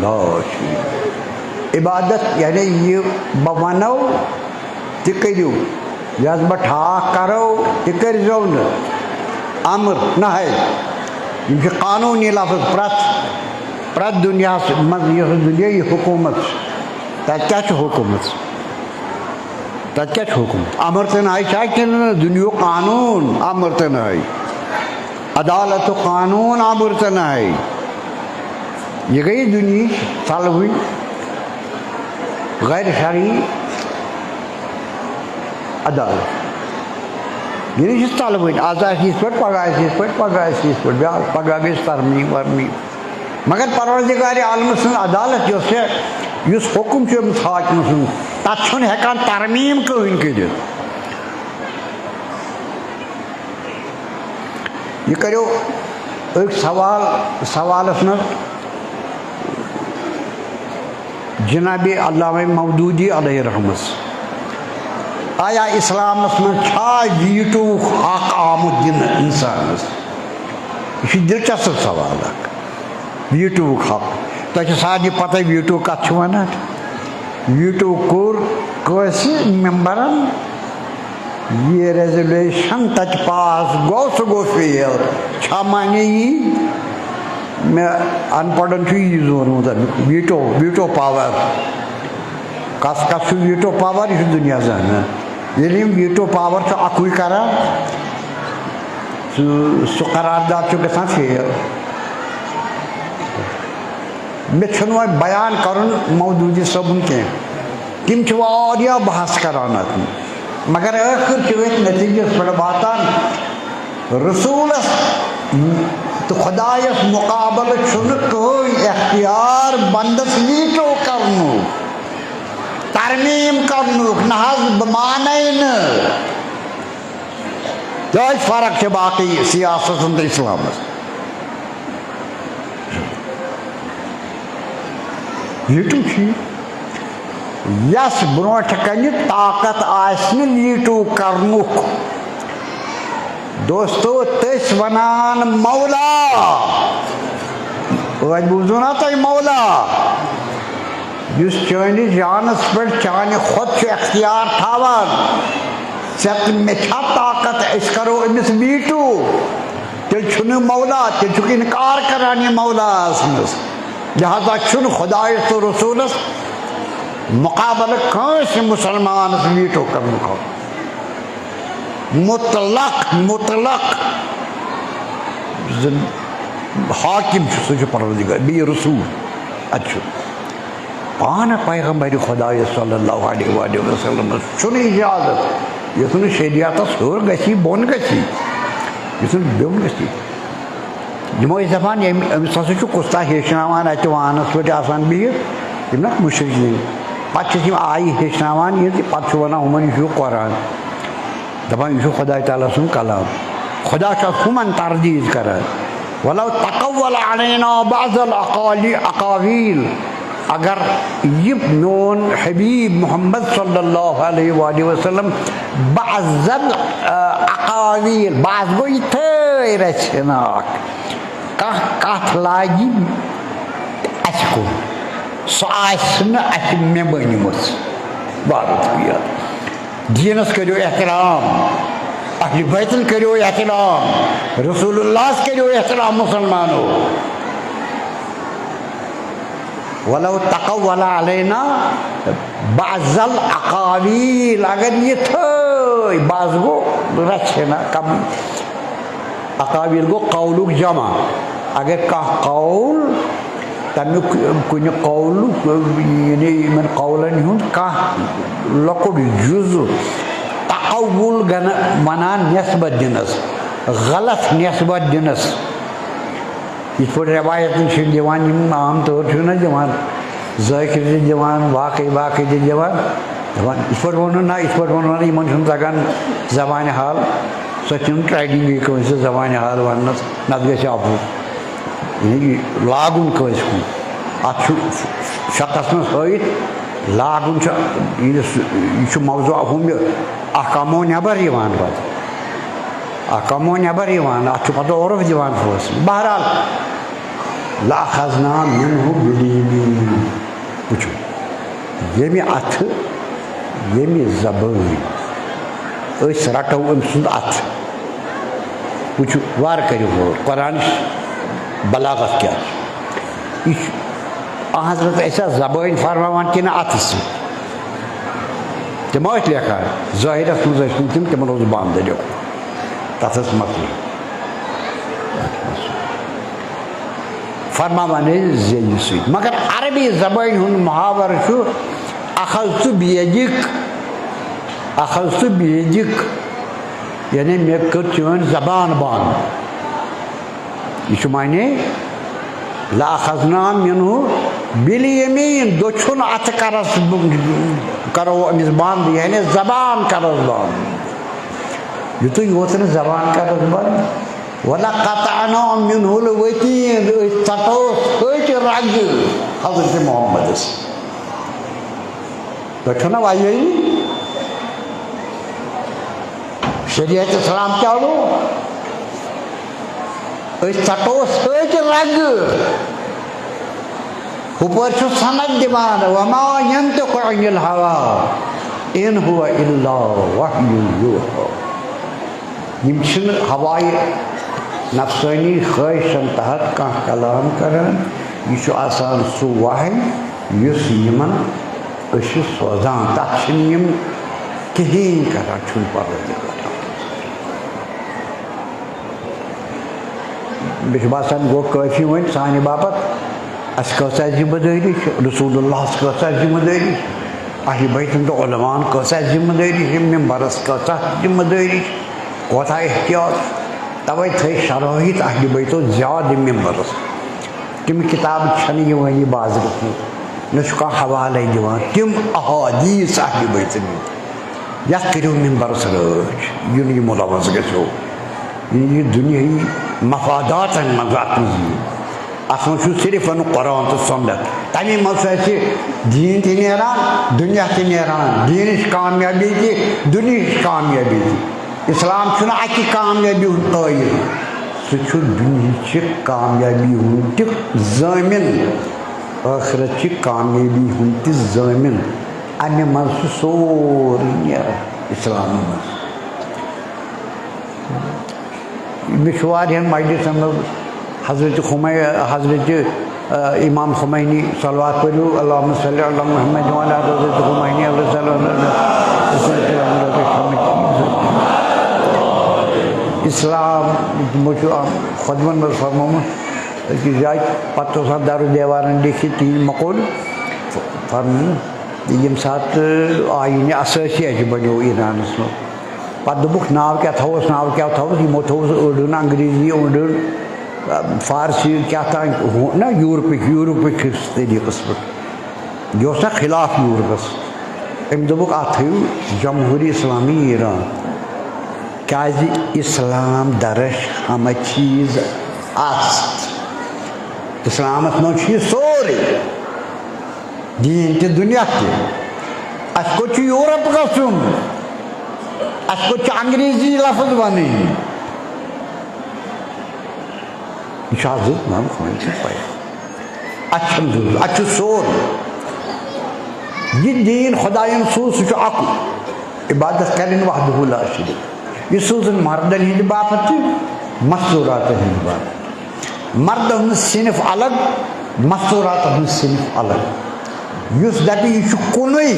لا شریک. عبادت یعنی یہ بنو تہ کرو یس بہ ٹھاک کرو تہ کرزو نہ امر نہ ہے یہ قانونی لفظ پرت دنیا مز دنیا حکومت تت کیا حکومت تت کیا حکومت امر تہ نہ دنیا قانون امر تہ نہ عدالت و قانون امر تہ نہ یہ گئی دنیا ثلوی غیر شرعی عدالت یہ ثلوی آز اس پہ پگہ اس پہ پگہ اس پہ بیا پگہ گئی ترمیم ورمیم. مگر پروردگار عالم سن عدالت اس حکم حاکم سن تک ہیکان ترمیم کہین کر. یہ کرو ایک سوالس مز جناب علامہ مودودی علیہ رحمت آیا اسلامس من ویٹو حق آمد دن انسانس. یہ دلچسپ سوال ویٹو حق تہ سارے پتہ ویٹو کت ونان. ویٹو کور ممبرن یہ ریزولیشن تت پاس گو سہ گو فیل چھا معنی یہ میں ان پڑھن یہ زونمت ویٹو پاور کس ویٹو پاور یہ دنیا زانان یعنی ویٹو پاور اکوئی کران سہ قرارداد گژھان فیل. مےٚ چھُنہٕ وۄنۍ بیان کرُن مودودی صٲبُن کینٛہہ تِم چھِ واریاہ بحث کران اتھ مگر ٲخر چھِ أتھۍ نتیٖجس پٮ۪ٹھ واتان رسوٗلس تو خدایس مقابل چھُنہٕ کٕہٕنۍ اختیار بندس ویٹو کرنُک ترمیم کرنُک نہ حظ بہٕ مانے نہٕ. یہے فرق چھِ باقٕے سیاستن تہٕ اسلامس. ویٹو یس برونٛٹھ کنہِ طاقت آسہِ نہٕ ویٹو کرنُک. دوستو تس ونان مولا بوزو نا تھی مولا اس چانس جانس پہ چانہ خود اختیار تھاوان مے چھا طاقت اس کرو امس ویٹو تیل چھُنہٕ مولا تیل چھُکھ انکار کران یہ مولا آسنس. لہذا چھُنہٕ خدایس تو رسولس مقابل کٲنٛسہِ مسلمانس ویٹو کرنُک مطلق حاکم سہ پروردگار بیٚیہِ رسول اتھ پانہ پیغمبر خدا صلی اللہ علیہ وآلہ وسلم چھُنہٕ اجازت یُس نہٕ شریعتس ہیوٚر گژھی بۄن گژھی یُس نہٕ بیوٚن گژھی. یِمو ٲسۍ دپان أمِس ہسا چھُ کُستا ہیٚچھناوان اتہِ وانس پٮ۪ٹھ آسان بِہِتھ یِم نا مُشرِکیٖن پتہٕ چھِس یِم آیہِ ہیٚچھناوان یہِ تہٕ پتہٕ چھُ ونان ہُمن یہِ چھُ قرآن دپان یہ خدا تعالیٰ سن کلام. خدا ہمن تردید کران ولو تقول علینا بعض الاقاویل اگر یہ میون حبیب محمد صلی اللہ علیہ وآلہ وسلم بعض الاقاویل بعض گو یہ تھے رچناک کت لاگی اس کو سو آسن اس میں بنیمت بارت بیاد. دینس کرو احترام اہل بیت کرو احترام رسول اللہ کرو احترام مسلمانوں. ولو تقول علینا بعض الاقاویل اگر یہ تھے باز گو رچنا کم اقاویل گو قولک جمع اگر کانٛہہ قول تمیُک کُنہِ قولُک یعنی یِمن قولن ہُنٛد کانٛہہ لۄکُٹ جُزٕ تقوُل ونان نٮ۪سبت دِنس غلط نٮ۪سبت دِنس یِتھ پٲٹھۍ رٮ۪وایتن چھِ دِوان یِم عام طور چھِ نہ دِوان ذٲکر تہِ دِوان واقعی واقعی تہِ دِوان دَپان یِتھ پٲٹھۍ ووٚنُن نہ یِتھ پٲٹھۍ ووٚنُن نہ یِمن چھُنہٕ تگان زبانہِ حال سۄ چھِنہٕ ٹرٛینِنٛگٕے کٲنٛسہِ زبانہِ حال وننس نتہٕ گژھِ اَپُز یعنی لاگُن کٲنٛسہِ کُن اتھ چھُ شخص منٛز ہٲیِتھ لاگُن چھُ یہِ چھُ موضوع ہُم اکھ کمو نٮ۪بر یِوان پتہٕ اکھ کمو نٮ۪بر یِوان اتھ چھُ پتہٕ عرف دِوان فٲصلہٕ بہرحال لأخذنا منه باليمين وٕچھو ییٚمہِ اَتھٕ ییٚمہِ زبٲنۍ أسۍ رٹو أمۍ سُنٛد اَتھٕ وٕچھو وارٕ کٔرِو غور قرآنٕچ بلاغت کیٛاہ چھِ یہِ چھُ حضرت اَسہِ زبٲنۍ فرماوان کِنہٕ اَتھٕ سۭتۍ تِم ٲسۍ لیکھان ظٲہِرس منٛز ٲسۍ نہٕ تِم تِمن اوس بنٛد لیوٚکھمُت تتھ ٲس مۄکلٕے فرماوان ٲسۍ زیٚیہِ سۭتۍ مگر عربی زبٲنۍ ہُنٛد محاورٕ چھُ اخذتُ بِیَدِک یعنی مےٚ کٔر چٲنۍ زبان بنٛد یہِ چھُ معنے لأخذنا منه بالیمین دٔچھُن اَتھٕ کرو أمِس بنٛد یعنی زبان کروس بنٛد یُتُے یوت نہٕ زبان کروس بنٛد ولقطعنا منه الوتین أسۍ ژٹوس أچھ رگہٕ حضرت محمدس تۄہہِ چھو نہ وَیٲنی شریعت اسلام کیٛاہ گوٚو أسۍ ژٹوس أچھ رگہٕ ہُپٲرۍ چھُ سند دِوان وما ينطق عن الهوى إن هو إلا وحي يوحى یِم چھِنہٕ ہوایہِ نفسٲنی خٲہِشن تحت کانٛہہ کلام کران یہِ چھُ آسان سُہ وحی یُس یِمن أسۍ چھِ سوزان تتھ چھِنہٕ یِم کِہیٖنۍ کران چھُنہٕ پروردگار مےٚ چھُ باسان گوٚو کٲفی وۄنۍ سانہِ باپتھ اَسہِ کۭژاہ ذِمہٕ دٲری چھِ رسول اللہس کۭژاہ ذِمہٕ دٲری چھِ اہلِ بیتن تہٕ عُلماہن کۭژاہ ذِمہٕ دٲری چھِ ممبرس کۭژاہ ذِمہٕ دٲری چھِ کوتاہ احتیاط تَوَے تھٲے شرٲہِط اہلِ بیتو زیادٕ ممبرس تِم کِتابہٕ چھنہٕ یِوٲنی بازرس منٛز نہ چھُ کانٛہہ حوالے دِوان تِم احادیٖث اہلِ بیتن یتھ کٔرِو ممبرس رٲچھ یہِ نہٕ یہِ مُلوث گژھیو یہِ دُنیٲیی مفاداتن منٛز اتھ منٛز یِیہِ اتھ منٛز چھُ صرف قرآن تہٕ سُنت تمے منٛز چھُ اَسہِ دیٖن تہِ نیران دُنیا تہِ نیران دیٖنٕچ کامیٲبی تہِ دُنیہٕچ کامیٲبی تہِ اسلام چھُنہٕ اکہِ کامیٲبی ہُنٛد قٲیِل سُہ چھُ دُنہِچہِ کامیٲبی ہُنٛد تہِ ضٲمِن ٲخرتچہِ کامیٲبی ہُنٛد تہِ ضٲمِن امہِ منٛز چھُ سورُے نیران اسلامہٕ منٛز مےٚ چھُ واریاہن مجلسن منٛز حضرت امام خمینی صلوات پٔرِو اللہُمَّ صلی علی محمد وعلی حضرت خمینی اسلام تِمو چھُ خۄطبن منٛز فرمومُت أکِس جایہِ پتہٕ اوس اتھ درو دیوارن لیکھِتھ تِہنٛدۍ مقول فرمومُت ییٚمہِ ساتہٕ آیٖنہِ اسٲسی اَسہِ بنیو ایٖرانس منٛز پتہٕ دوٚپُکھ ناو کیٛاہ تھاووس یِمو تھوٚوُس أڑ انگریزی أڑ فارسی کیٛاہ تام نہ یوٗرپٕکۍ طریٖقس پٮ۪ٹھ یہِ اوس نہ خلاف یوٗرپس أمۍ دوٚپُکھ اَتھ تھٲیِو جمہوٗری اسلامی ایٖران کیٛازِ اسلام درش ہمہ چیٖز است اسلامس منٛز چھُ یہِ سورُے دیٖن تہِ دُنیا تہِ اَسہِ کوٚت چھُ یوٗرپ گژھُن اَسہِ کوٚت چھُ انگریزی لفظ وَنٕنۍ یہِ چھُ حضرت امام خمینی سٕنٛز بیان اَتہِ چھُنہٕ ضروٗرت اَتہِ چھُ سورُے یہِ دیٖن خۄدایَن سوٗز سُہ چھُ اَکُے عبادت کَرٕنۍ وحدہُ لا شریٖک یہِ سوٗزُن مردن ہِنٛدِ باپتھ تہِ مستوٗراتن ہِنٛدِ باپتھ مردن ہُنٛد صنف الگ مستوٗراتن ہُنٛد صنف الگ یُس دَپہِ یہِ چھُ کُنُے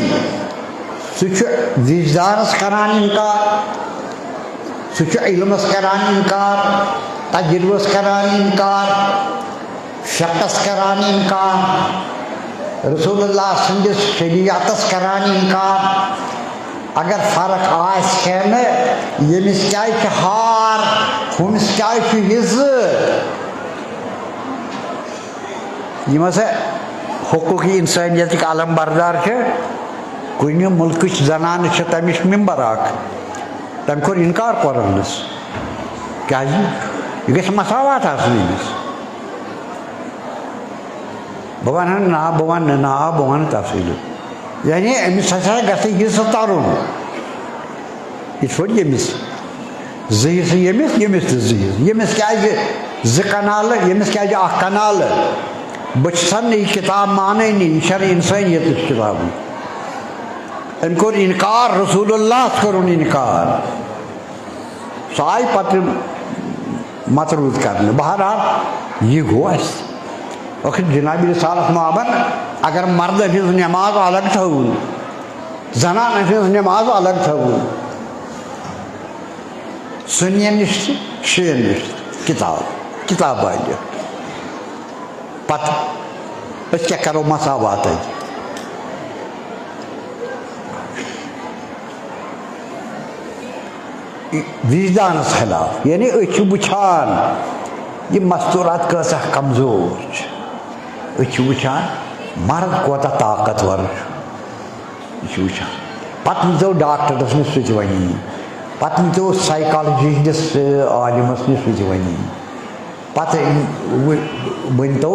وجدانس کران انکار علمس کران انکار تجربس کران انکار شکس کران انکار رسول اللہ سندس شریعتس کران انکار اگر فرق آس یمس کیا ہار ہمس کیا حص یم ہسا حقوقی انسانیت علم بردار کن ملک زنان تمش ممبر تم کور انکار قرآنس کیا یہ گھس مساوات آمس بہ ون نا بہ ون نا بہ ون تفصیل یعنی امس ہسا گھس حصہ ترن یہ یمس زٕ حصہٕ یمس یمس تہِ زٕ حصہٕ یمس کیازِ زٕ کنالہٕ یمس کیازِ اکھ کنالہٕ بہٕ چھسن نہٕ یہِ کتاب مانٲنی یہِ چھنہٕ انسٲنیتٕچ کتاب أمۍ کوٚر انکار رسول اللہ کوٚرُن انکار سُہ آیہِ پتہٕ متروٗد کرنہٕ بہرحال یہِ گوٚو اَسہِ ٲخر جناب رسالت مابن اگر مردن ہٕنٛز نٮ۪ماز الگ تھٲوٕن زنانن ہٕنٛز نٮ۪ماز الگ تھٲوٕن سُنین نِش تہِ شِیَن نِش تہِ کتاب والہِ پتہٕ أسۍ کیٛاہ کرو مساوات اَتہِ وجدانس خلاف یعنی أسۍ چھِ وٕچھان یہِ مستوٗرات کۭژاہ کمزور چھِ أسۍ چھِ وٕچھان مرد کوتاہ طاقتور چھُ یہِ چھِ وٕچھان پتہٕ نِژو ڈاکٹرس نِش سُہ تہِ وَنی پتہٕ نِژو سایکالجی ہِنٛدِس عالمس نِش سُہ تہِ وَنی پتہٕ ؤنۍتو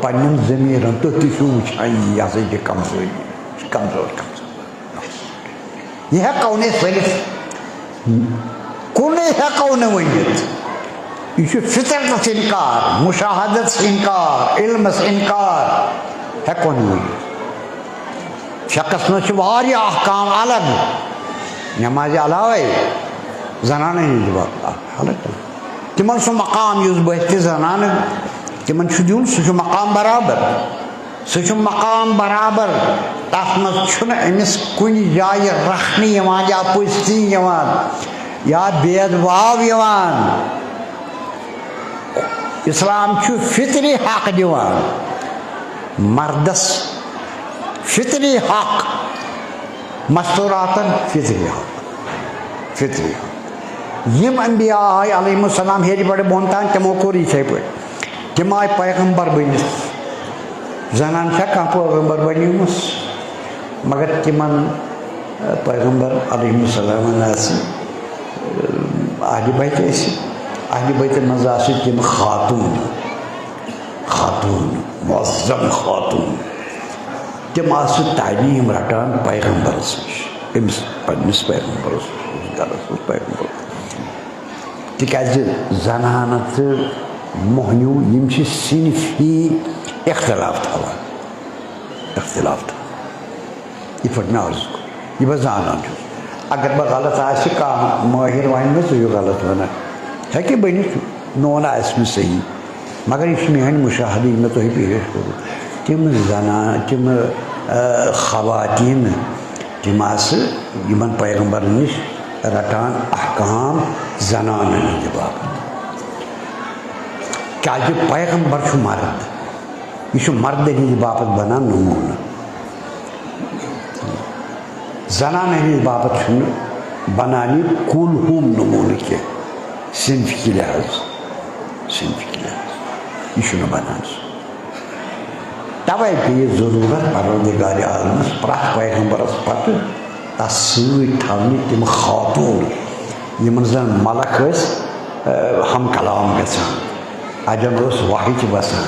پننٮ۪ن ضمیٖرن تُہۍ تہِ چھِو وٕچھان یہِ ہسا چھِ کمزوری یہِ چھِ کمزور یہِ ہٮ۪کو نہٕ أسۍ ؤنِتھ کُنُے ہٮ۪کو نہٕ ؤنِتھ یہ فطرتس انکار مشاہدت انکار علمس انکار ہٮ۪کو نہٕ ؤنِتھ شکس منٛز چھِ واریاہ احکام الگ نٮ۪مازِ علاوے زنانن ہٕنٛدِ باپتھ الگ تمن سُہ مقام یُس بٔتھِ زنانن تمن چھُ دیُن سُہ چھُ مقام برابر تتھ منٛز چھُنہٕ أمِس کُنہِ جایہِ رکھنہٕ یِوان یا پٔژھۍ یِوان یا بید باو یِوان اسلام چھُ فطری حق دِوان مردس فطری حق مستوراتن فطری حق یم انبیاء آئے علیہم السلام ہیٚرِ پٮ۪ٹھ بۄن تام تِمو کوٚر یِتھَے پٲٹھۍ تِم آیہِ پیغمبر بٔنِتھ زنان چھا کانٛہہ پیغمبر بنیمٕژ مگر تِمن پیغمبر علیہم السلامن آسہِ اہلِ بیت ٲسۍ اہلِ بیتن منٛز آسہِ تِم خاتوٗن معظم خاتوٗن تِم آسہٕ تعلیٖم رٹان پیغمبرس نِش أمِس پننِس پیغمبرس گرس منٛز پیغمبر تِکیٛازِ زنانہٕ تہٕ موہنیوٗ یِم چھِ صنفی اختلاف تھاوان یِتھ پٲٹھۍ مےٚ عرض کوٚر یہِ بہٕ زانان چھُس اگر بہٕ غلط آسہِ کانٛہہ مٲہِر وَنہِ مےٚ ژٕ چھُکھ غلط وَنان ہیٚکہِ بٔنِتھ میون آسہِ نہٕ صحیح مگر یہِ چھِ میٛٲنۍ مُشاہدٕ یہِ مےٚ تۄہہِ پیش کوٚرُو تِم خواتیٖن تِم آسہٕ یِمن پیغمبرن نِش رٹان احکام زنانن ہٕنٛدِ باپتھ کیٛازِ پیغمبر چھُ مرد یہ مردن ہند باپت بنان نمونہ زنان ہند باپت بنان کل ہم نمونہ کی صنف کی لحاظ یہ بنان توے پی ضرورت پروردگار عالمس پرٛٮ۪تھ پیغمبرس پتہ تس سۭتۍ تھاونہِ تِم خاتوٗن یمن زن ملک ٲسۍ ہم کلام گژھان اجن ٲس وحی تہِ بسان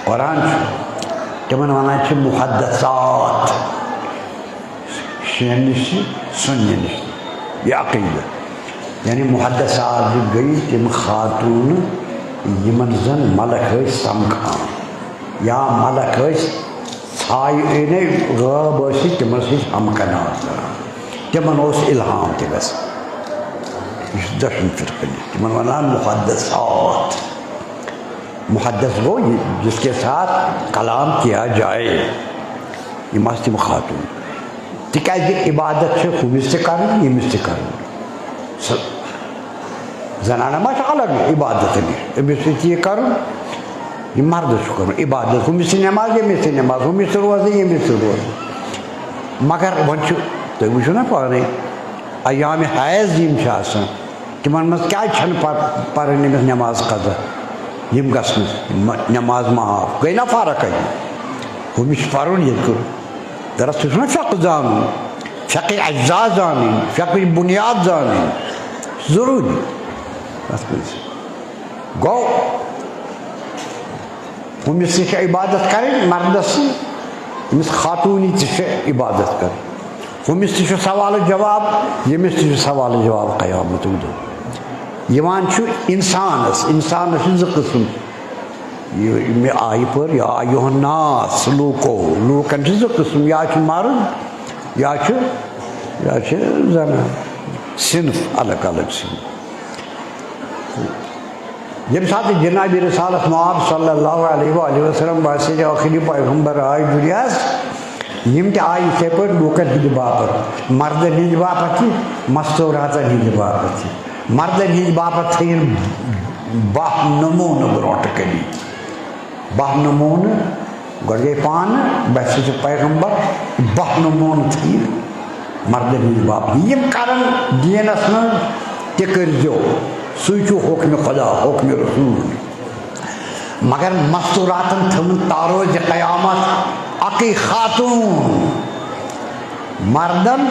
قرآن چھُ تِمن ونان چھِ محدثات شیٚن نِش چھِ سُنین نِش یہِ عقیدٕ یعنی محدثات گٔے تِم خاتوٗنہٕ یمن زن ملک ٲسۍ سمکھان یا ملک ٲسۍ ژھایہِ أنۍ غٲب ٲسۍ تِمن سۭتۍ ہمکنات کران تِمن اوس الہام تہِ گژھان یہ دشن فرقہ تمن ونان محدثات محدث گو جس کے ساتھ کلام کیا جائے یہ تم خاتون تکیازِ عبادت چھِ ہُمِس تہِ کَرٕنۍ ییٚمِس تہِ کَرٕنۍ زنانہ ما چھِ الگ عبادت نِش أمِس تہِ یہِ کَرُن یہِ مردس چھُ کَرُن عبادت ہُمِس تہِ نٮ۪ماز ییٚمِس تہِ نٮ۪ماز ہُمِس تہِ روزٕ ییٚمِس تہِ روزٕ مگر وۄنۍ چھُ تُہۍ وٕچھِو نا پانے ایامِ حیض یِم چھِ آسان تِمن منٛز کیٛازِ چھَنہٕ پَرٕنۍ أمِس نٮ۪ماز قضا یِم گژھنہٕ نٮ۪ماز معاف گٔے نا فرق اَتہِ ہُمِس چھُ پَرُن ییٚتہِ کوٚر دراصل تُہۍ چھُو نا فقہ زانُن فقہ اجزا زانٕنۍ فقہٕچ بُنیاد زانٕنۍ ضروٗری تَتھ منٛز گوٚو ہُمِس تہِ چھِ عبادت کَرٕنۍ مردس أمِس خاتوٗنی تہِ چھِ عبادت کَرٕنۍ ہُمِس تہِ چھُ سوالہٕ جواب ییٚمِس تہِ چھُ سوالہٕ جواب قیامتُک دۄہ یِوان چھُ اِنسانس چھِ زٕ قٕسٕم مےٚ آیہِ پٔر یا ایُہا الناس لوٗکن چھِ زٕ قٕسٕم یا چھُ مرد یا چھِ زنان صنف الگ الگ صنف ییٚمہِ ساتہٕ جنابِ رسالت مآب صلی اللہ علیہ وآلہ وسلم باسے ٲخری پیغمبر آے دُنیاہس یِم تہِ آیہِ یِتھَے پٲٹھۍ لوٗکن ہِنٛدِ باپتھ مردن ہِنٛدِ باپتھ تہِ مستوٗراتن ہِنٛدِ باپتھ تہِ مردن ہِنٛدِ باپتھ تھٲیِن 12 نموٗنہٕ برونٛٹھ کَنی 12 نموٗنہٕ گۄڈٕ گٔے پانہٕ بہٕ ہسا چھُ پیغمبر 12 نموٗنہٕ تھٲیِن مردن ہِنٛدِ باپتھ یِم کرن دیٖنس منٛز تہِ کٔرۍزیو سُے چھُ حُکمِ خدا حُکمِ رسوٗل مگر مستوٗراتن تھٲومٕژ تاروزِ قیامت اَکٕے خاتوٗن مردن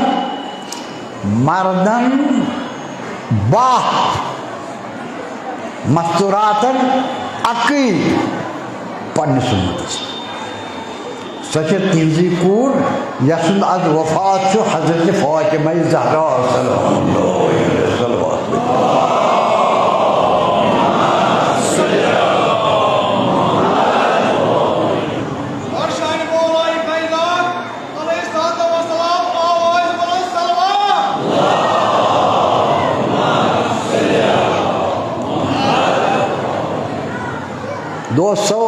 12 مستوٗراتن اَکٕے پننِس اُمتس سۄ چھِ تِہنٛزٕے کوٗر یَس سُنٛد آز وفات چھُ حضرت فاطمہ زہرا دوستو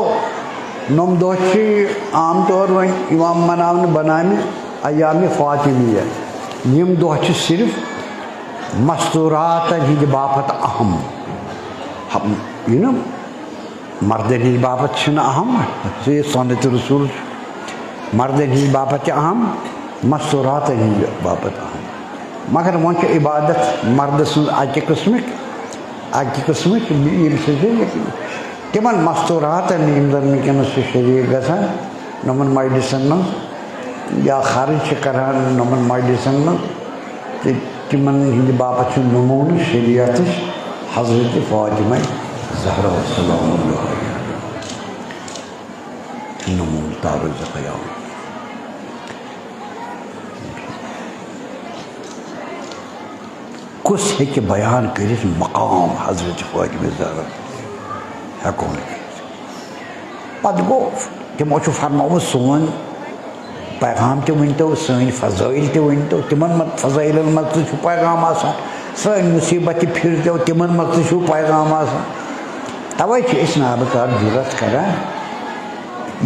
نۄم دۄہ چھِ عام طور وۄنۍ یِوان مناونہٕ بناونہٕ ایامِ فاطمیہ یِم دۄہ چھِ صرف مستوٗراتن ہِنٛدِ باپتھ اہم یہِ نا مردن ہِنٛدِ باپتھ چھِنہٕ اہم یہِ سنت رسوٗل چھُ مردن ہِنٛدِ باپتھ تہِ اہم مستوٗراتن ہِنٛدِ باپتھ اہم مگر وۄنۍ چھِ عبادت مردٕ سٕنٛز اَکہِ قٕسمٕچ ییٚمہِ سۭتۍ تِمن مستوٗراتن یِم زن وٕنکیٚنس چھِ شریٖک گژھان نۄمن مجلسن منٛز یا خرٕچ چھِ کران نۄمن مجلسن منٛز تہٕ تِمن ہِنٛدِ باپتھ چھُ نموٗنہٕ شریعتٕچ حضرت فاطمہ زہرا سلام اللہ نموٗنہٕ تاروزِ قیامت کُس ہیٚکہِ بیان کٔرِتھ مقام حضرت فاطمہ زہرا ہٮ۪کو نہٕ کٔرِتھ پتہٕ گوٚو تِمو چھُ فرمومُت سون پیغام تہِ ؤنۍتو سٲنۍ فضٲیل تہِ ؤنۍتو تِمن فضٲیلن منٛز تہِ چھُ پیغام آسان سٲنۍ مُصیٖبت تہِ پھِرۍتو تِمن منٛز تہِ چھُ پیغام آسان تَوے چھِ أسۍ نابٕکار جُرت کران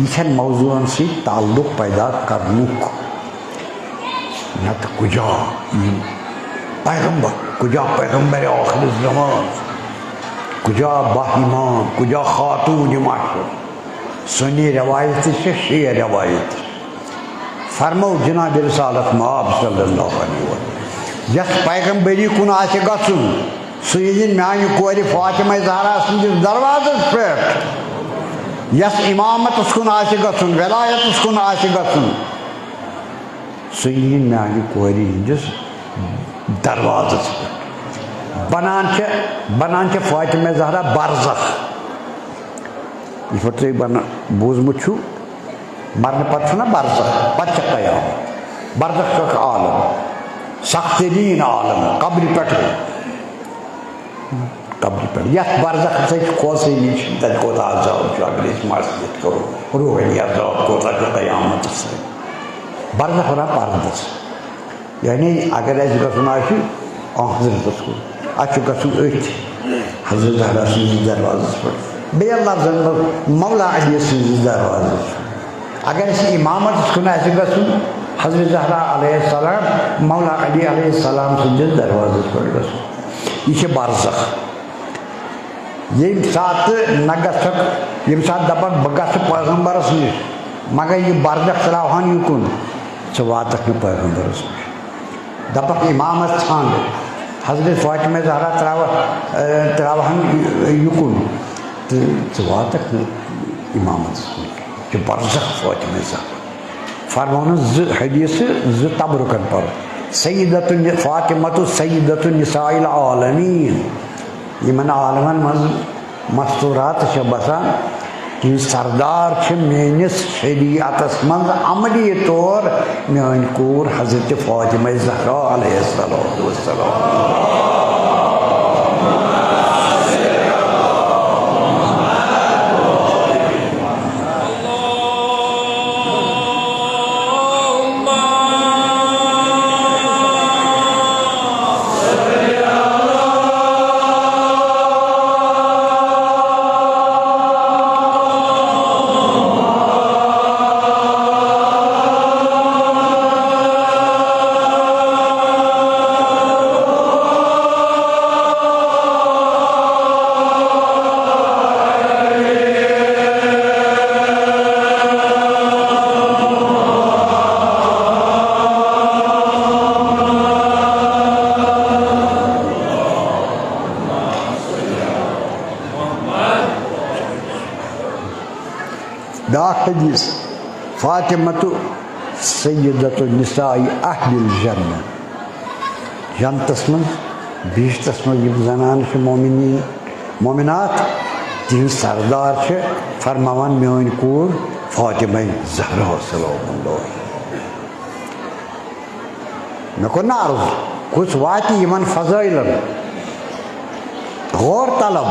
یِتھٮ۪ن موضوٗعن سۭتۍ تعلُق پیدا کرنُک نتہٕ کُجا یِم پیغمبر کُجا پیغمبرِ ٲخرِ زمان کُجا با اِمام کُجا خاتوٗن یِم آسن سُنی روایت تہِ چھِ شِیعہ روایت تہِ فرمو جناب رسالت مآب صلی اللہ علیہ وسلم یَس پیغمبری کُن آسہِ گژھُن سُہ ییٖن میانہِ کورِ فاطمہ زہرا سٕنٛدِس دروازس پٮ۪ٹھ یَس اِمامتس کُن آسہِ گژھُن ولایتس کُن آسہِ گژھُن سُہ ییٖن میانہِ کورِ ہِنٛدِس دروازس پٮ۪ٹھ بنان چھِ فاطمہ زہرا برزخ یِتھ پٲٹھۍ تۄہہِ بوٗزمُت چھُو مرنہٕ پتہٕ چھُنہ برزخ پتہٕ چھِ قیامت برزخ چھُ اکھ عالم سخ تریٖن عالم قبرِ پٮ۪ٹھٕ یتھ برزخس چھِ کھوژٲنی چھِ تتہِ کوتاہ عذاب چھُ اگر أسۍ معصیت کرو روحٲنی عذاب کوتاہ چھُ قیامتس سۭتۍ برزخ ونان پردس یعنی اگر اَسہِ گژھُن آسہِ حضرتس کُن اَسہِ چھُ گژھُن أتھۍ حضرت زہرا سٕنٛدِس دروازس پٮ۪ٹھ بیٚیہِ لفظن منٛز مولا علی سٕنٛدِس دروازس پٮ۪ٹھ اگر اَسہِ اِمامتس کُن آسہِ گژھُن حضرت زہرا علیہ السلام مولا علی علیہ السلام سندس دروازس پہ گھن یہ برزخ یم سات نہ گھک یم سات دپک بہ گھس پیغمبرس نش مگر یہ برزخ تراوہن یکن ژٕ واتکھ نہٕ پیغمبرس نش دپک امامس ژھانڈ حضرت فاطمہ زہرا تراوہن یکن تو ژٕ واتکھ نہٕ امامس نش یہ برزخ فاطمہ زہرا فرمون حدیث تبرکن پر سیدت فاطمۃ سیدت النساء العالمین یمن عالمن مز مستورات بسان کہ سردار میانس شریعتس من عملی طور میان کور حضرت فاطمہ زہرا علیہ السلام حدیث فاطمۃ سیدۃ النساء اہل الجنہ جنتس من بیشتس من یم زنان مومنات تہذ سردار فرماوان میون کور فاطمہ زہرا سلام اللہ مے کور نا عرض کس وات یمن فضائلن غور طلب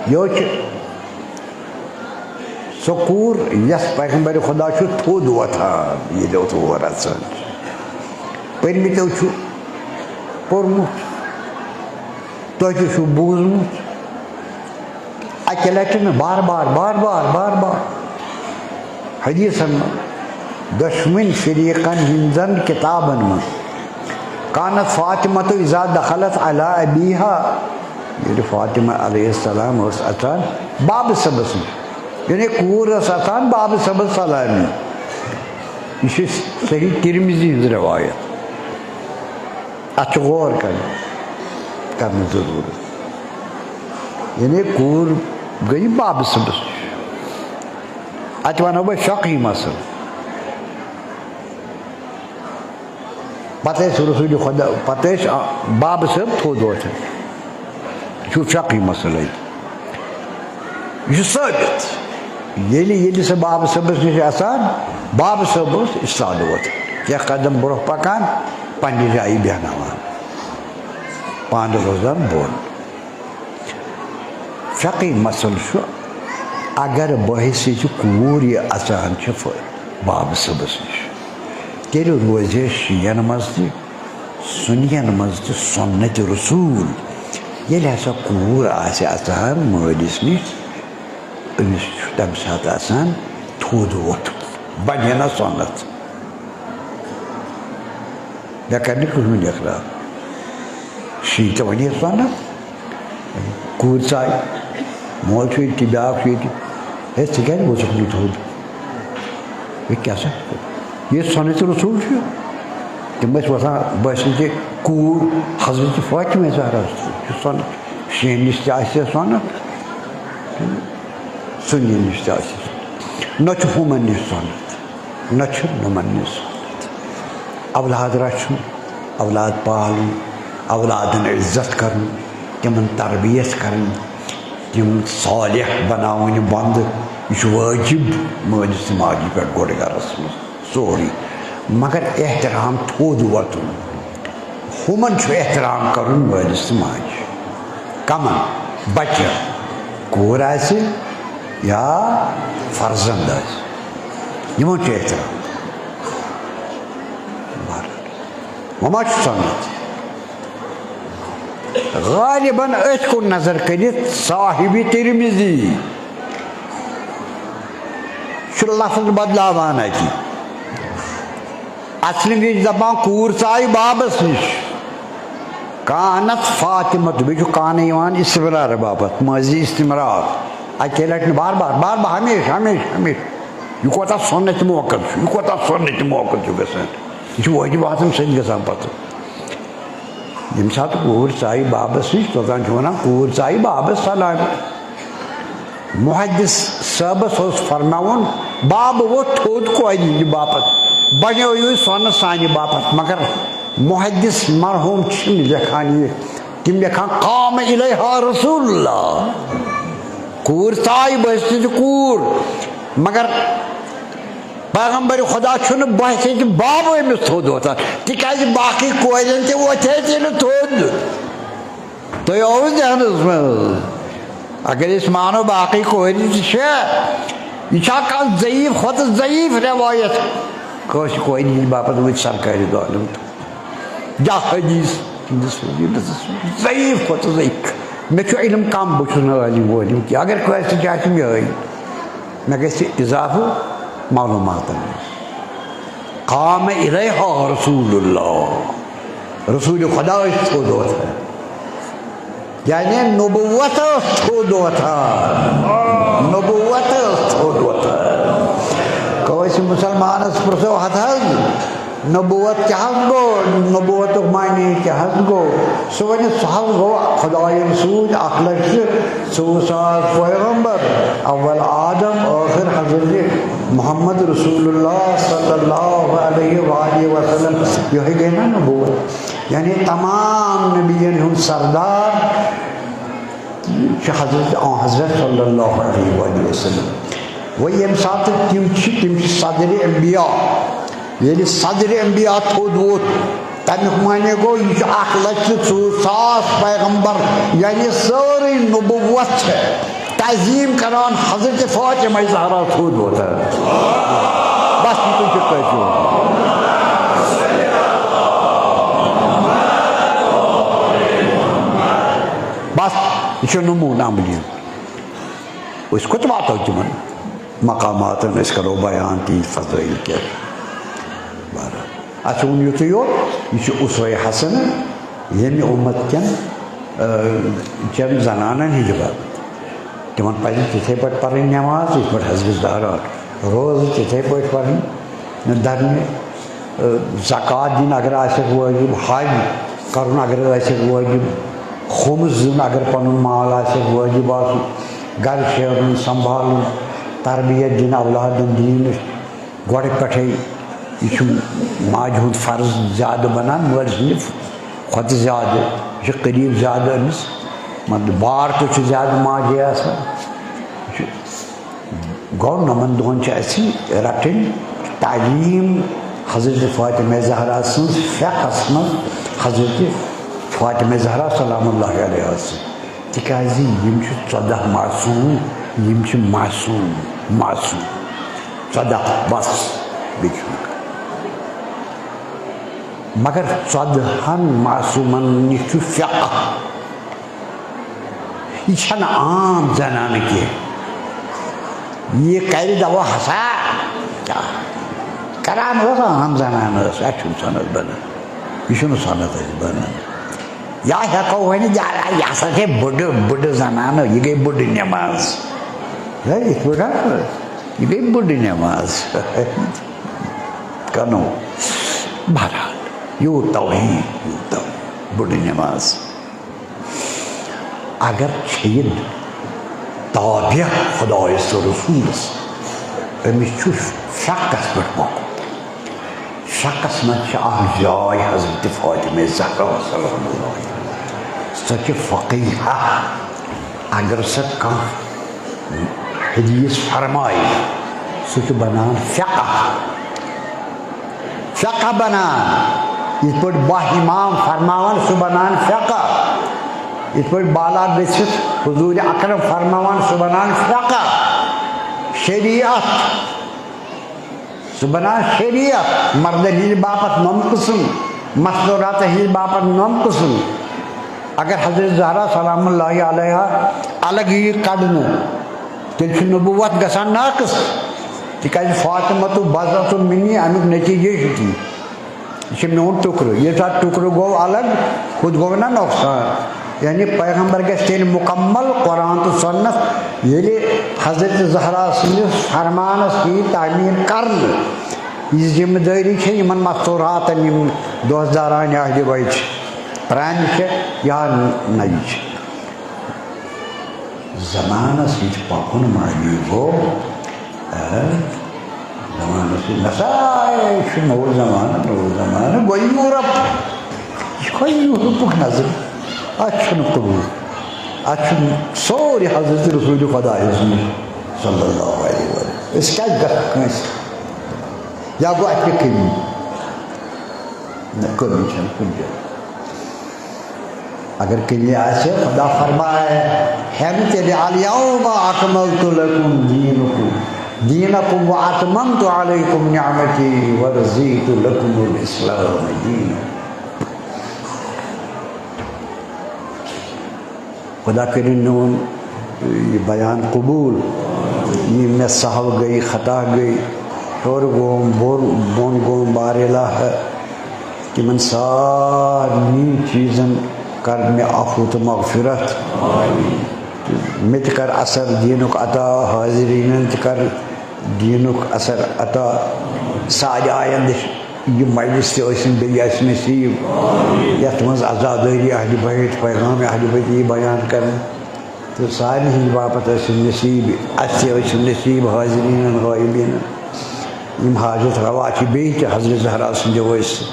یہ سو کور یس پیغمبر خدا تھود وتھان یہ تور اچان پرمتو پورمت تہ بوزمت اکہ لٹہ بار بار حدیثن دشمن فریقن ہندن کتابن من کانت فاطمۃ اذا دخلت علی ابیہا یہ فاطمہ علیہ السلام اس اچان باب صبس یعنی کور اس اچان باب صبس سلامی یہ صحیح ترمذی روایت اتھ غور کرنا ضرورت یعنی کور گئی باب صبس ات ونو بہ فقہی مسئلہ پتہ رسول خدا پتہ باب صب تھود وتھان فقی مسئلہ یہ ثابت یلی سہ باب صبس نش آسان باب صبس استاد وت کیا قدم برو پکان پنہ جائیں بیہناوان پانہ روزان بون فقی مسئلہ اگر بحث کور یہ اچان باب صبس نش تیل روز شین مز تہ سنین مز تہ سنت رسول یل ہسا کور اچان مالس نش امس تمہ سات آسان تھود ووت بنہ نا سنت مے کر کہین اقرار شی تو ون سنت کور ژاے مول یہ بیاکھ ہے ژٕ کیازِ ووژُکھ نہٕ تھوٚد ہے کیٛاہ سا یہ سنت رسول تم وسان باسان کہ کور حضرت فاطمہ زہرا سنت شین نش تہ سنت سنی نش تہ نہ ہمن نش سنت نہ نمن نش سنت اولاد رچھن اولاد پالن اولادن عزت کرن تمن تربیت کرن تم صالح بناون بند یہ واجب مالس ماجہ پہ گوڑ گرس من سوری مگر احترام تھود وتن ہمن احترام کرن مالس ماجہ کمن بچہ کور آسہ یا فرزند آسہ یمن احترام وما سنت غالباً ات کن نظر کرت صاحب ترمذی لفظ بدلاوان اتی اصلی وز دپان کور ژاے بابس نش کانت فاطمہ بیٚیہِ چھُ کانہٕ یِوان استمرار باپت ماضی استمرار اکے لٹہِ بار بار بار بار ہمیشہ ہمیشہ ہمیشہ یہ کوتاہ سۄنٕچ موقع چھُ یہ کوتاہ سۄنٕچ موقع چھُ گژھان یہ چھُ واجباتن سۭتۍ گژھان پتہٕ ییٚمہِ ساتہٕ کوٗر ژاے بابس نش توٚتام چھِ ونان کوٗر ژاے بابس سلام محدث صٲبس اوس فرماوُن باب ووٚتھ تھوٚد کورِ ہِنٛدِ باپت بنیو یہِ سۄنہٕ سانہِ باپت مگر محدث مرحوم چھِنہٕ لیکھان یہِ تِم لیکھان قام الیہا رسول اللہ کوٗر ژاے بہٕ ٲسۍ کوٗر مگر پیغمبر خدا چھُنہٕ باسے تہِ باب أمِس تھوٚد وۄتھان تِکیٛازِ باقٕے کورٮ۪ن تہِ وۄتھے تیٚلہِ تھوٚد تُہۍ آوُ ذہنس منٛز اگر أسۍ مانو باقٕے کورِ تہِ چھےٚ یہِ چھا کانٛہہ ضعیٖف کھۄتہٕ ضعیٖف رٮ۪وایت کٲنٛسہِ کورِ ہِنٛدِ باپتھ وٕچھ سرکارِ دو عالم یا حدیث ضعیٖف کھۄتہٕ ضعیٖف مےٚ چھُ علم کم بہٕ چھُس نہٕ عٲلِم وٲلِم کینٛہہ اگر کٲنٛسہِ تہِ آسہِ یِہوٚے مےٚ گژھِ اضافہٕ معلوٗماتن منٛز قام الیہا رسول اللہ رسول خدا ٲسۍ تھوٚد وۄتھان یعنی نبوت ٲس تھوٚد وۄتھان نبوت ٲس تھوٚد وۄتھان کٲنٛسہِ مُسلمانس پرٛژھو ہتہٕ حظ نبوت کیٛاہ حظ گوٚو نبوتُک معنی کیٛاہ حظ گوٚو سُہ وَنہِ سُہ حظ گوٚو خۄدایَن سوٗزۍ 1,24,000 پیغمبر اول آدم ٲخر حضرت محمد رسول اللہ صلی اللہ علیہ وآلہ وسلم یِہوٚے گٔے نا نبوت یعنی تمام نبیَن ہُنٛد سردار چھُ حضرت صلی اللہ علیہ وآلہ وسلم وۄنۍ ییٚمہِ ساتہٕ تِم چھِ صدرِ انبیا ییٚلہِ صدرِ انبیا تھوٚد ووت تمیُک معنی گوٚو یہِ چھُ 1,24,000 پیغمبر یعنی سٲرٕے نبوت چھےٚ تعظیٖم کران حضرت فاطمہ زہرا تھوٚد ووتان بس یِتُے چھُ کٲفی بس یہ چھُ نموٗنہٕ عملی أسۍ کوٚت واتو تِمن مقاماتن أسۍ کرو بیان تِہنٛدۍ فضٲیل کیٛاہ چھُ بہرحال اَسہِ ووٚن یُتُے یوت یہِ چھُ اُسوے حسن ییٚمہِ اُمت چٮ۪ن زنانن ہِنٛدِ باپتھ تِمن پزِ تِتھٕے پٲٹھۍ پرٕنۍ نٮ۪ماز یِتھ پٲٹھۍ حضرت زہرا روزٕ تِتھٕے پٲٹھۍ پرٕنۍ دَرنہِ زکات دِنۍ اگر آسٮ۪کھ وٲجِب حج کرُن اگر آسٮ۪کھ وٲجِب خُمس دیُن اگر پنُن مال آسٮ۪کھ وٲجِب آسُن گرٕ شیرُن سنبھالُن تربیت دِنۍ اولادن دیٖنٕچ گۄڈٕ پٮ۪ٹھے یہِ چھُ ماجہِ ہُنٛد فرض زیادٕ بنان مٲلۍ سٕنٛدِ کھۄتہٕ زیادٕ یہِ چھُ قریٖب زیادٕ أمِس مطلب بار تہِ چھُ زیادٕ ماجے آسان یہِ چھُ گوٚو نۄمن دۄہن چھِ اَسہِ رٹٕنۍ تعلیٖم حضرت فاطمہ زہرا سٕنٛز فقہس منٛز حضرت فاطمہ زہرا سلام اللہ علیہ سٕنٛز تِکیٛازِ یِم چھِ 14 معصوٗم یِم چھِ معصوٗم معصوٗم 14 بس بیٚیہِ چھُنہٕ مگر 14 معصوٗمن نِش چھُ فقہ یہِ چھنہٕ عام زنانہٕ کینٛہہ یہِ کرِ دپو ہسا کران ٲس عام زنانہٕ ٲس اَسہِ چھُنہٕ سۄنت بنان یہِ چھُنہٕ سۄنت اَسہِ بنان یا ہٮ۪کو ؤنِتھ یہِ ہسا چھے بٕڈٕ زنانہٕ یہِ گٔے بٕڈٕ نٮ۪ماز یِتھ پٲٹھۍ حظ یہِ گٔے بٕڈٕ نٮ۪ماز کنو بہرحال یوٗت توحیٖد بٕڈٕ نٮ۪ماز اگر چھِ یہِ تابع خۄدایس تہٕ رسوٗلس أمِس چھُ شکس پٮ۪ٹھ موقعہٕ شکس منٛز چھِ اکھ جاے حضرت فاطمہ زہرا سلام اللہ سۄ چھِ فقیٖہہ اگر سۄ کانٛہہ حدیث فرمایہِ سُہ چھُ بنان فقہ بنان یِتھ پٲٹھۍ 10 اِمام فرماوان سُہ بنان فقہ یِتھ پٲٹھۍ بالا گٔژھِتھ حضوٗرِ اکرم فرماوان سُہ بنان فقہ شریعت سُہ بنان شریعت مردن ہِنٛدِ باپتھ نۄم قٕسٕم مستوٗراتن ہِنٛدِ باپتھ نۄم قٕسٕم اگر حضرت زہرا سلام اللہ علیہ الگ یی کڑنہٕ تیٚلہِ چھُ نبوت گژھان ناقص تکیازِ فاطمہ بزرَت منی امیُک نتیجے چھُ تی یہ چھُ میون ٹُکرٕ ییٚلہِ سا ٹُکرٕ گوٚو الگ ہُتھ گوٚو نا نۄقصان یعنی پیغمبر گژھِ تیٚلہِ مُکمل قرآن تہٕ سُنت ییٚلہِ حضرت زہرا سٕنٛدِس فرمانس یی تعمیٖر کرنہٕ یہ ذمہ دٲری چھےٚ یِمن مستوٗراتن یِم دۄہ داران اہلِ بیت چھِ پرٛانہِ چھےٚ یا نَیہِ چھِ زمانس یہِ چھُ پکُن معلوٗم گوٚو زمانس نسا یہِ چھُ نوٚو زمانہٕ گوٚو یوٗرپ یہِ چھُ یوٗرپُک نظر اتھ چھُنہٕ قبوٗل اتھ چھُ سورُے حضرت رسوٗلِ خۄدایَس نِش صلی اللہ علیہ وسلم أسۍ کیٛازِ گژھو کٲنٛسہِ یا گوٚو اَتہِ تہِ کٔمی نہ کٔمی چھَنہٕ کُنہِ جایہِ اگر کٔمی آسہِ خۄدا فرمایہِ ہٮ۪مہٕ تیٚلہِ الیومَ اکملتُ لکُم دیٖنکُم واتممتُ علیکُم نعمتی ورضیتُ لکُم الاسلام دیٖنا خدا کٔرِنۍ میون یہِ بیان قبوٗل یہِ مےٚ سہل گٔے خطا گٔے ہیوٚر گوٚوُم بۄن گوٚوُم بارِلہ تِمن سارنٕے چیٖزن کر مےٚ عفو تہٕ مغفرت مےٚ تہِ کر اثر دیٖنُک عطا حاضریٖنن تہِ کر دیٖنُک اثر عطا سارِ آیندٕ یہِ مجلس تہِ ٲسِن بیٚیہِ اَسہِ نصیٖب یتھ منٛز عزادٲری اہلِ بیت پیغام اہلِ بیت یی بیان کرنہٕ تہٕ سارنٕے ہٕنٛدِ باپتھ ٲسِن نصیٖب اَسہِ تہِ ٲسِن نصیٖب حاضریٖنن غٲیبیٖنن یِم حاجت روا چھِ بیٚیہِ تہِ حضرت زہرا سٕنٛدِ وٲسۍ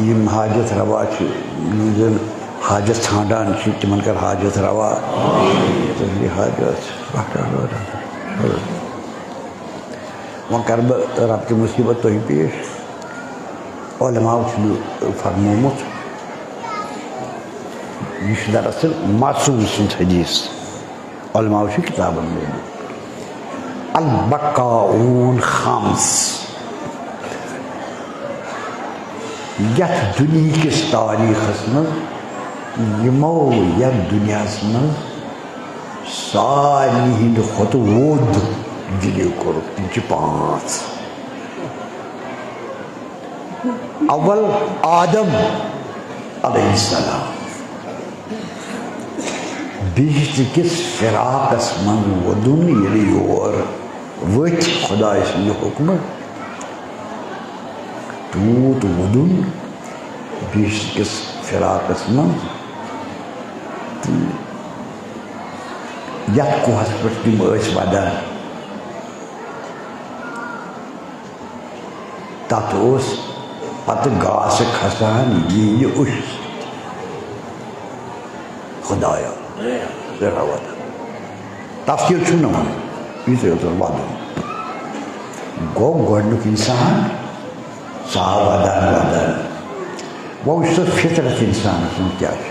یِم حاجت روا چھِ یِم زن حاجت ژھانڈان چھِ تِمن کر حاجت روا تہٕ یہِ حاجت وۄنۍ کرٕ بہٕ رب کہِ مُصیٖبت تۄہہِ پیش علماو چھُ مےٚ فرمومُت یہِ چھُ دراصل معصوٗم سُنٛد حدیٖث علماو چھُ کِتابن لیوٚکھمُت البقاؤن خمس یتھ دُنہِکِس تٲریٖخس منٛز یِمو یتھ دُنیاہس منٛز سارنٕے ہٕنٛدِ کھۄتہٕ ووٚد ڈِلیو کوٚرُکھ تِم چھِ 5 اول آدم علیہ السلام بِہِشتہٕ کِس فراقس منٛز وودُن ییٚلہِ یور ؤتھۍ خۄداے سٕنٛدِ حُکمہٕ تیوٗت وودُن بِہِشتہٕ کِس فراقس منٛز تہٕ یتھ کوہس پٮ۪ٹھ تِم ٲسۍ ودان تتھ اوس پتہٕ گاسہٕ کھسان یہِ أچھ خۄدایا ذرا ودان تفصیٖل چھُنہٕ وَنُن یِتُے یوت ودُن گوٚو گۄڈنیُک اِنسان سُہ آو ودان ودان وۄنۍ وٕچھ سُہ فطرت اِنسان سُنٛد کیٛاہ چھُ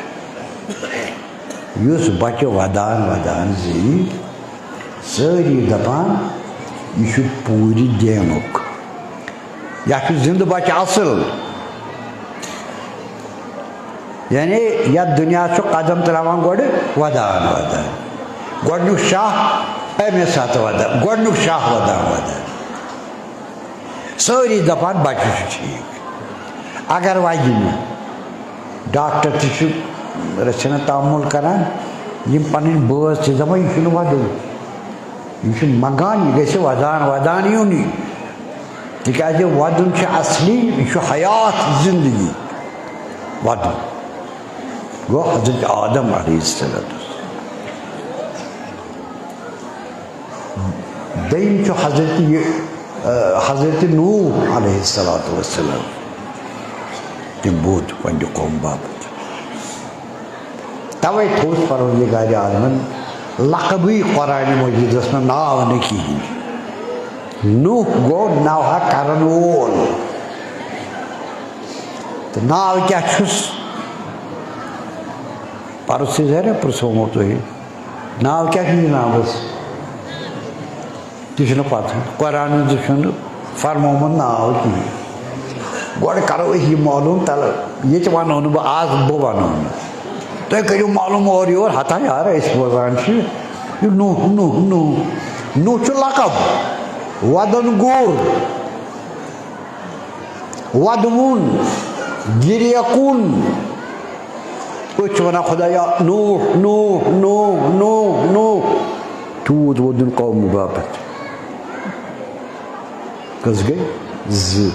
یُس بچہِ ودان ودان زیٚیہِ سٲری دپان یہِ چھُ پوٗرِ دینُک یتھ چھُ زِندٕ بچہِ اصٕل یعنی یتھ دُنیاہس چھُ قدم تراوان گۄڈٕ ودان ودان گۄڈنیُک شاہ امے ساتہٕ ودان گۄڈنیُک شاہ ودان ودان سٲری دپان بچہِ چھُ ٹھیٖک اگر وَدِ نہٕ ڈاکٹر تہِ چھُ رژھِ نہٕ تعمُل کران یِم پنٕنۍ بٲژ تہِ دپان یہِ چھُنہٕ ودُن یہِ چھُ منگان یہِ گژھِ ودان ودان یُنٕے تِکیٛازِ ودُن چھُ اصلی یہِ چھُ حیات زندگی ودُن گوٚو حضرت آدم علیہ السلام دوٚیِم چھُ حضرت نوح علیہ الصلوۃ والسلام تٔمۍ بود پننہِ قومہٕ باپتھ توے تھوٚوُس پروردگارِ عالمن لقبٕے قرآنِ مجیٖدس منٛز ناو نہٕ کِہیٖنۍ نوح گوٚو نوحہ کرن وول تہٕ ناو کیٛاہ چھُس پرُس تہِ ذرا پرٛژھومو تۄہہِ ناو کیٛاہ چھُ یہِ ناوس تہِ چھُنہٕ پتہ قرآنن تہِ چھُنہٕ فرمومُت ناو کِہیٖنۍ گۄڈٕ کرو أسۍ یہِ معلوٗم تلہٕ ییٚتہِ ونو نہٕ بہٕ آز بہٕ ونو نہٕ تُہۍ کٔرِو معلوٗم اورٕ یور ہتا یارٕ أسۍ بوزان چھِ یہِ نوح نوح نوح نوح چھُ لقب ودن گر ودون گریہ کن ونان خدایا نوح نوح نوح نوح نوح تود ودن قوم باپت کس گئی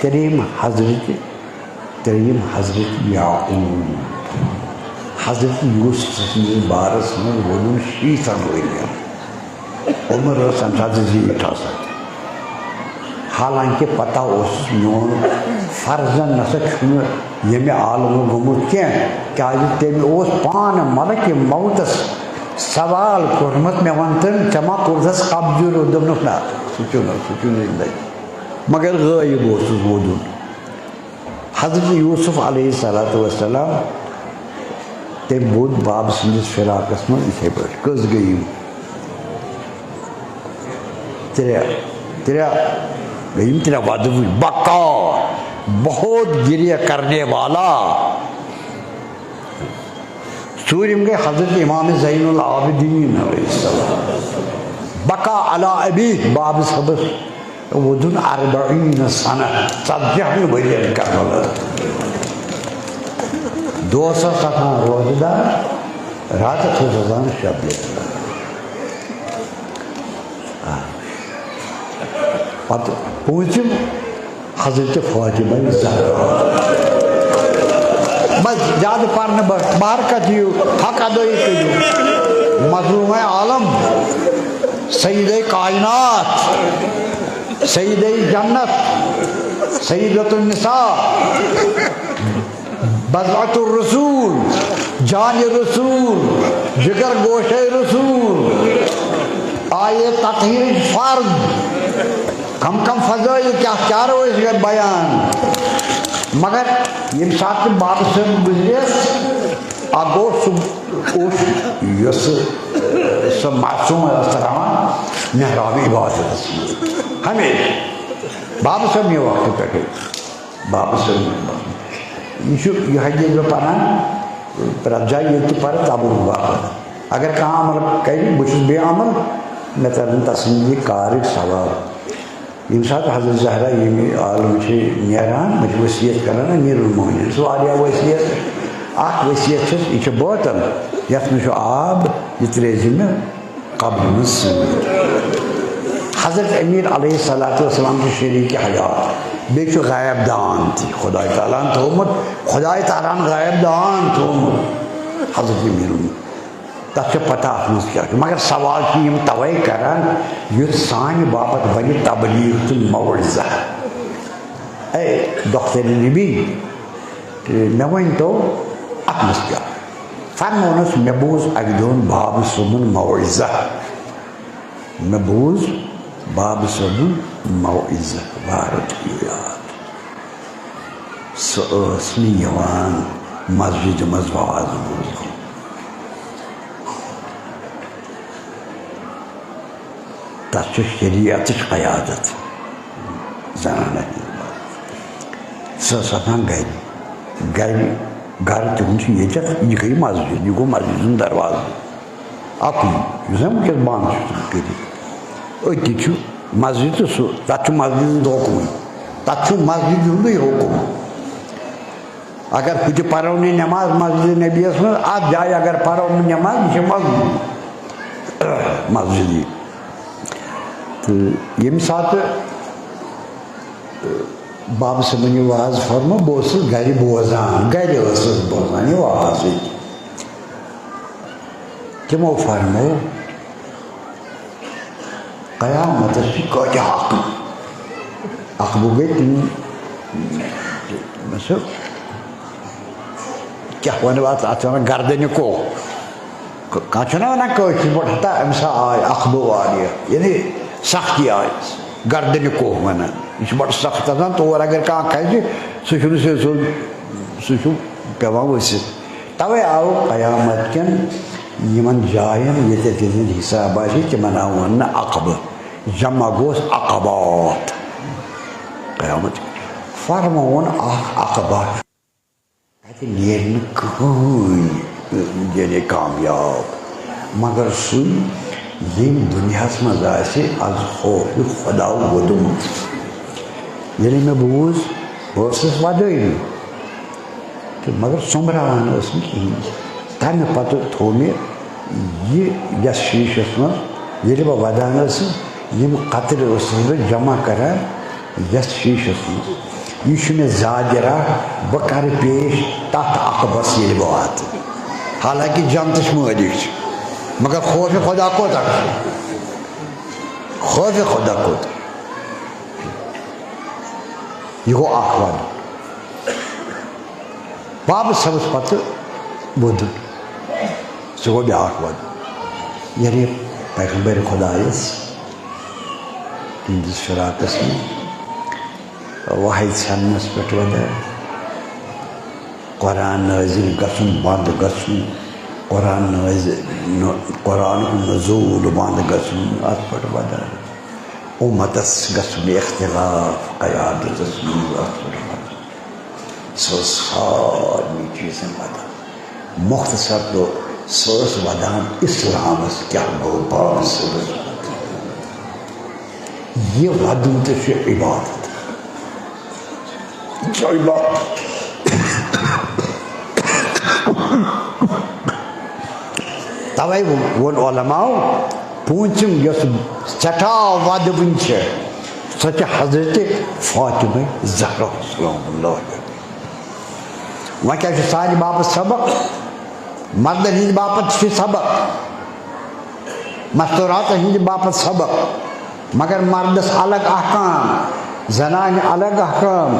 تریم حضرت یعقوب حضرت یوسف بارس میں ودن شیطان ہوئی گیا عمر رسن ساتھ زیٹ آسان حالانکہ پتہ اس میون فرزن نسا چھُنہٕ ییٚمہِ عالمہٕ گوٚمُت کینٛہہ کیٛازِ تٔمۍ اوس پانہٕ ملکہِ موتس سوال کوٚرمُت مےٚ وَن تٔمۍ ژےٚ ما کوٚرتھس قبضہٕ دوٚپنُکھ نہ سُہ چھُنہٕ زندگی مگر غٲیب اوسُس وودُن حضرت یوسف علیہ الصلوۃ والسلام تٔمۍ بوٚد بابہٕ سٕنٛدِس فراقس منٛز یِتھَے پٲٹھۍ کٔژ گٔے یِم ترٛےٚ وَدوٕنۍ بقا بہت گریہ کرنے والا ژوٗرِم گٔے حضرت امام زین العابدین علیہ السلام بقا علی ابی بابہٕ صٲبس وودُن 40 سنہ 40 ؤرین کربلا دۄہس ٲس آسان روزٕ دار راتس اوس آسان شب پتہٕ پوٗنٛژِم حضرت فاطمہ زہرا بس زیادہ پرنہٕ بارکت دِیِو حق ادٲیی کٔرِو مظلوٗمے عالم سیدے کائنات سیدے جنت سیدۃ النساء بضعۃ الرسول جان رسول جگر گوشے رسول آئے تطہیر فرد کم کم فضائل کیا رو اس کا بیان مگر یم ساتھ باب سے گزریس آگو یس سب معصوم استرامان محراب عبادت ہمیں باب سے یہ وقت پہ باب سے یہ حجی جو پڑھا پرجا یہ تو پڑھا تابو باب اگر کہاں عمل کہیں بچس بے عمل میں ترن تصمیمی کارک سوال یم سات حضرت زہرا یہ عالم نیران مجھے وصیت کرنا امیر المومنین سو آلیا وصیت اخ وصیت یہ بوتل یت میں آب یہ تریزن قبل مز حضرت امیر علیہ الصلوۃ والسلام کی شریک حیات بیچ غائب دان تھی خدا تعالیٰ تھومت خدا تعالیٰ غائب دان تھومت حضرت امیر تک پتہ اتنا کیا مگر سوال کی یم توے کران یت سان باپت بنی تبلیغ تو موعظہ اے دختر نبی مے ون تو اتنا کیا فرمونس مے بوز اگدون باب صبن موعظہ مے بوز باب صبن موعظہ بارت یاد سوسنی یوان مسجد مزواز بوز تس شریعت قیادت زنانہ سان گر تہذی یہ گئی مسجد یہ گو مسجد دروازہ اکن ونکس بند کر مسجد سہ تک مسجد حکم تک مسجد ہندی حکم اگر ہتہ پرو نماز مسجد نبیس من ات جائے اگر پرو نماز یہ مسجد تو یم سات باب صٲبن یہ واز فرمو بہٕ اوسُس گرِ بوزان گرِ ٲسٕس بوزان یہ واز تمو فرمو قیامتس چھ کۭتیاہ اخبو گئی تم کیا ونو ات گردنہِ کو کانٛہہ چھُنہ ونان کٲشِر پٲٹھۍ ہتا أمِس آے اخبو واریاہ یعنی سختی آئے گردنہِ کو ونان یہ بڑ سخت آسان تور اگر کانٛہہ کھسہِ سہ چھُ پیوان ؤسِتھ توے آو قیامت کٮ۪ن یمن جاین ییٚتٮ۪تھ ییٚتٮ۪تھ حساب آسہِ تِمن آو وننہٕ عقبہٕ جمع گوس عقبات قیامت فرمووُن اکھ عقبہ اتہِ نیرِ نہٕ کٕہٕنۍ یعنی کامیاب مگر سُے یم دنیاہس مز آسہِ از خوف خدا ووٚدمُت ییٚلہِ مےٚ بوٗز بہٕ اوسُس وَدٲنی تہٕ مگر سوٚمبراوان ٲس نہٕ کِہیٖنۍ تَمہِ پَتہٕ تھوٚو مےٚ یہِ یَتھ شیٖشَس منٛز ییٚلہِ بہٕ وَدان ٲسٕس یِم قطرٕ ٲسٕس بہٕ جمع کَران یَتھ شیٖشَس منٛز یہِ چھُ مےٚ زادِرا بہٕ کَرٕ پیش تَتھ عقبَس ییٚلہِ بہٕ واتہٕ حالانکہِ جنتٕچ مٲلِک چھِ مگر خوفِ خۄدا کوتاہ چھُ خوفِ خۄدا کوتاہ یہ گوٚو اکھ وَدُن بابہٕ صٲبَس پَتہٕ ووٚدُن سُہ گوٚو بیٛاکھ وَدُن ییٚلہِ پیغمبرِ خۄدایَس تِہنٛدِس فِراقَس منٛز وحی ژھٮ۪ننَس پٮ۪ٹھ وَدان قرآن نٲزِل گژھُن بنٛد گژھُن قرآنُک نزوٗل بنٛد گژھُن اَتھ پٮ۪ٹھ وَدان اُمتَس گژھُن اختلاف قیادتَس منٛز اَتھ پٮ۪ٹھ وَدان سۄ ٲس سارنٕے چیٖزَن وَدان مۄختصر گوٚو سۄ ٲس وَدان اِسلامَس کیٛاہ گوٚو بابہٕ صٲبَس یہ وَدُن تہِ چھُ عبادت یہِ چھُ عبادت تَوَے ووٚن علماو پوٗنٛژِم یۄس سٮ۪ٹھاہ وَدوٕنۍ چھِ سۄ چھِ حضرتِ فاطمہ زہرا سلام اللہ علیہ وۄنۍ کیٛاہ چھُ سانہِ باپتھ سبق مردن ہٕنٛدِ باپتھ چھِ سبق مستوٗراتن ہٕنٛدِ باپتھ سبق مگر مردس الگ احکام زنانہِ الگ احکام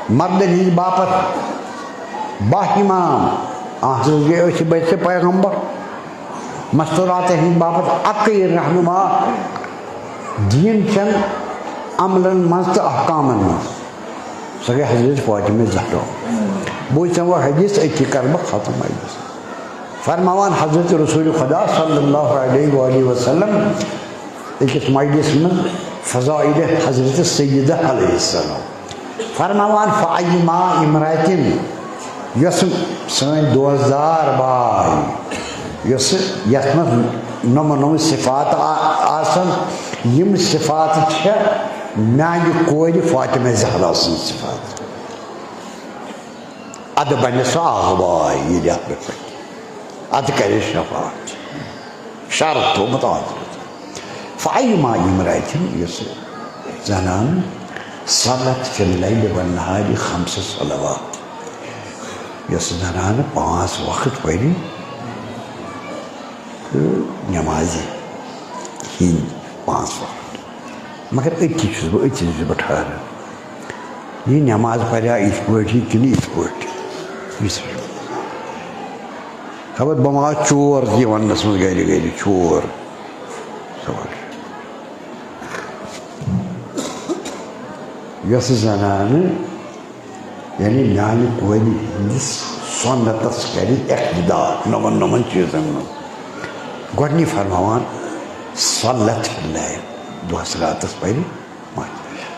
مردن ہٕنٛدِ باپتھ باہ اِمام اَتھ منٛز گٔے أسۍ بٔتھِ پیغمبر مستوٗراتن ہٕنٛدِ باپتھ اَکٕے رہنُما دیٖن چٮ۪ن عملن منٛز تہٕ احکامن منٛز سۄ گٔے حضرت فاطمہ زہرا بوٗزۍ ژےٚ وۄنۍ حدیث أتی کَرٕ بہٕ ختم حدیث فرماوان حضرت رسول خدا صلی اللہ علیہ وآلہ وسلم أکِس مجلِس منٛز فضائل حضرت سیدہ علیہ السلام فرماوان فأیما امرأتن یۄس سٲنۍ دوستدار باے یۄس یَتھ منٛز نۄمہٕ صفات آسان یِم صفات چھےٚ میانہِ کورِ فاطمہ زہرا سٕنٛز صفات اَدٕ بَنہِ سۄ آغباے ییٚلہِ اَتھ پٮ۪ٹھ پَکہِ اَدٕ کَرِ شفاعت شرط تھوٚومُت حضرت فأیما امرأتن یۄس زنان صلت فی اللیل والنہار خمس صلوات یۄس زنانہٕ 5 وقت پَرِ تہٕ نٮ۪مازِ ہِنٛدۍ 5 وقت مگر أتی چھُس بہٕ ٹھہران یہِ نٮ۪ماز پَریا یِتھ پٲٹھی کِنہٕ یِتھ پٲٹھۍ خبر بہٕ ما چور تہِ وَننَس منٛز گرِ گرِ چور یۄس زنانہٕ یعنی میانہِ کورِ ہِنٛدِس سُنتس کرِ اقتدا نۄمن چیٖزن منٛز گۄڈٕنی فرماوان صلت فی اللیل دۄہس راتس پرِ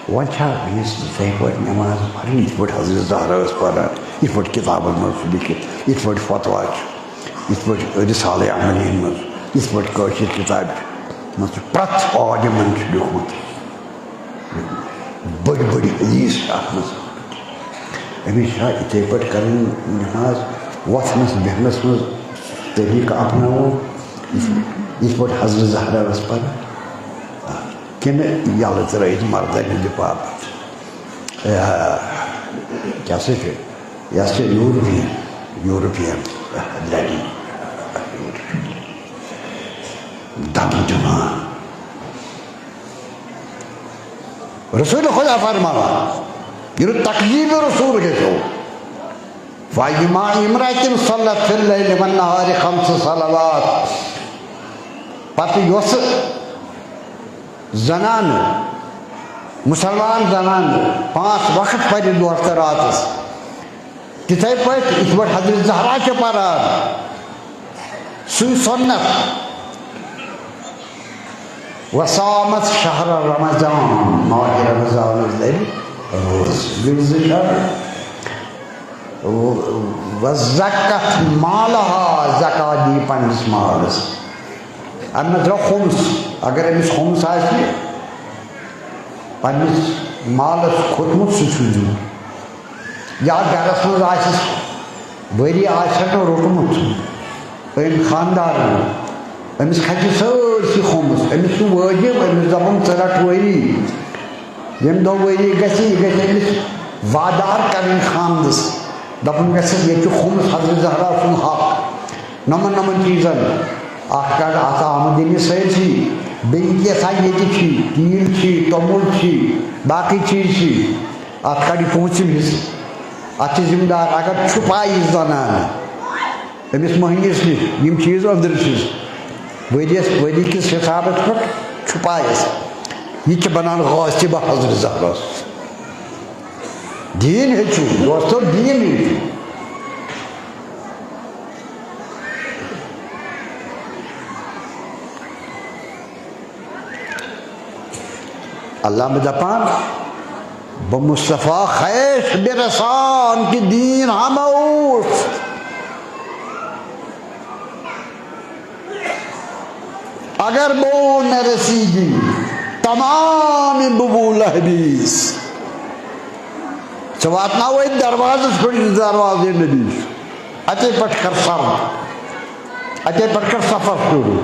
وۄنۍ چھا أمِس یِتھَے پٲٹھۍ نٮ۪ماز پرٕنۍ یِتھ پٲٹھۍ حضرت زہرا ٲس پران یِتھ پٲٹھۍ کِتابن منٛز چھُ لیکھِتھ یِتھ پٲٹھۍ فتوا چھُ یِتھ پٲٹھۍ رِسالے عملیَن منٛز یِتھ پٲٹھۍ کٲشِر کِتابہِ منٛز چھُ پرٛٮ۪تھ عالِمن چھُ لیوٗکھمُت بٔڑۍ بٔڑۍ حدیٖث چھِ اَتھ منٛز أمِس چھا یِتھَے پٲٹھۍ کَرٕنۍ نٮ۪ماز وۄتھنَس بیٚہنَس منٛز طریٖقہٕ اپناوُن یِتھ پٲٹھۍ حضرت زہرا ٲس پران کِنہٕ یَلہٕ ترٲیِتھ مردن ہِنٛدِ باپتھ کیٛاہ سا چھُ یہِ ہسا چھِ یوٗروپین لڑی دم دِوان رسول خدا فرماوان ییٚلہِ تقزیٖب رسول گژھو فأیما امرأتن صلت فی اللیل والنہار خمس صلوات پتہٕ یۄسہٕ زنانہٕ مُسلمان زنانہٕ 5 وقت پرِ دۄہس تہٕ راتس تِتھَے پٲٹھۍ یِتھ پٲٹھۍ حضرت زہرا چھِ پران سُے سُنت وصامت شہر رمضان ماہِ رمضانَس لَرِ روزٕ گٔے 2 شہر وزکت مالہا زکات دی پنٛنِس مالس ام درا خمس اگر امس خمس آسہِ پننس مالس کھوتمت سہ دیُن یا گرس مز آسس ؤری آسٮ۪کھ نہٕ روٚٹمُت أمۍ خاندارن أمِس کھسہِ سٲرسٕے خمس أمِس چھُ وٲجب أمِس دپُن ژٕ رٹ ؤری ییٚمہِ دۄہ ؤری گژھِ یہِ گژھِ أمِس وادار کرٕنۍ خاندس دپُن گژھِ ییٚتہِ چھُ خمس حضرت زہرا سُنٛد حق نمن چیٖزن اکھ کر اتھ آمدنی سٲرسٕے بیٚیہِ کینٛژھا ییٚتہِ چھی تیٖل چھی توٚمُل چھی باقٕے چیٖز چھی اتھ کڑِ پوٗنٛژِم حصہٕ اتھ چھِ ذمہٕ دار اگر چھُپایہِ زنانہٕ أمِس مٔہنِوِس نِش یِم چیٖز أنٛدرٕ چھِس ؤری کِس حسابس پٮ۪ٹھ چھُپایس یہ چھِ بنان غاصبہ حضرت زہرا دیٖن ہیٚچھِو دوستو دیٖن ہیٚچھِو اللہ میں دپان بہ مصطفیٰ خیش برسان کہ دین ہموش اگر بو نہ رسیگی تمام ببول حدیث ژٕ واتناوے دروازس پٮ۪ٹھ دروازے نبی اتے پٮ۪ٹھ کر سرد اتے پٮ۪ٹھ کر سفر شروع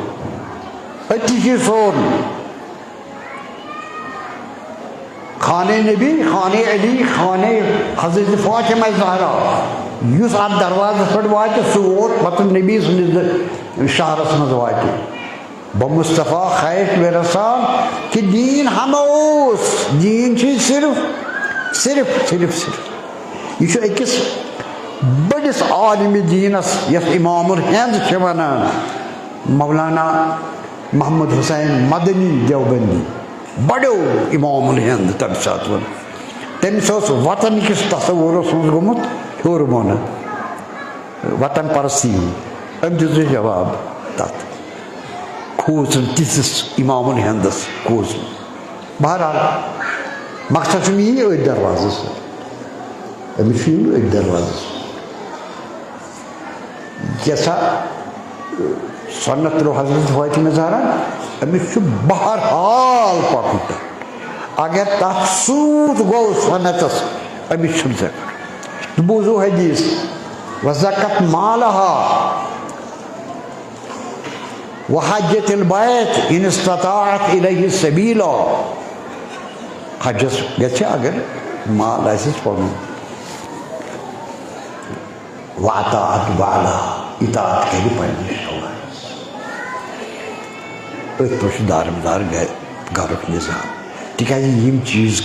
أتی چھُ سورُے خانے نبی خانے علی خانے حضرت فاطمہ زہرا یُس اتھ دروازس پٮ۪ٹھ واتہِ سُہ ووت پتہٕ نبی سٕنٛدِس شہرس منٛز واتہِ بہ مصطفیٰ خیش برسان کہ دین ہموس دین چھ صرف یہ چھُ أکِس بٔڑِس عالمِ دیٖنس یتھ امام الہند چھِ ونان مولانا محمد حسین مدنی دیوبندی بڑو امام الہند تمہِ ساتہٕ ووٚن تٔمِس اوس وطن کِس تصورس منٛز گوٚمُت ہیوٚر بۄنہٕ وطن پرستی أمۍ دیُت جواب تتھ کھوژُن تِتھِس امام الہندس کھوژُن بہرحال مقصد چھُم یی أتھۍ دروازس أمِس چھُ یُن أتھۍ دروازس کیٛاہ سۄنت ترٛوو حضرت فاطمہ زہرا أمِس چھُ بہرحال پکُن تتھ اگر تتھ سوٗد گوٚو سۄنتس أمِس چھُنہٕ زکات بوٗزوٗ حدیث وزکت مالہا وحجت البیت ان استطاعت الیہ سبیلا حجس گژھِ اگر مال آسٮ۪س پنُن واطاعت بالا اطاعت کرِ پننِس شوہرس أتھۍ پٲٹھۍ چھُ دارمدار گرُک نظام تِکیٛازِ یِم چیٖز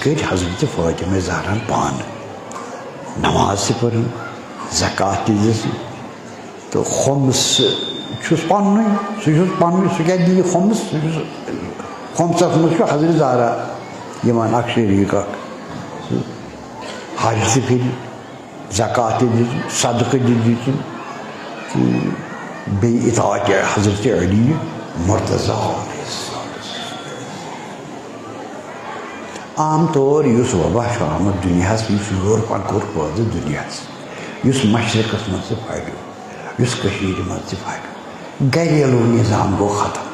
کٔرۍ حضرت فاطمہ زہران پانہٕ نماز تہِ پٔرٕن زکات تہِ دِژٕن تہٕ خۄمس چھُس پننُے سُہ چھُس پننُے سُہ کیٛاہ دِیہِ خۄمس سُہ چھُس خۄمسس منٛز چھُ حضرت زہرا یِوان اکھ شریٖک اکھ حج تہِ کٔرِنۍ زکات تہِ دِژٕن صدقہٕ تہِ دِژٕن تہٕ بیٚیہِ اطاعت حضرت علی مرتضیٰ عام طور یُس وبا چھُ آمُت دُنیاہس یُس یورپن کوٚر پٲدٕ دُنیاہس یُس مشرقس منٛز تہِ پھہلیو یُس کٔشیٖرِ منٛز تہِ پھہلیو گریلوٗ نظام گوٚو ختم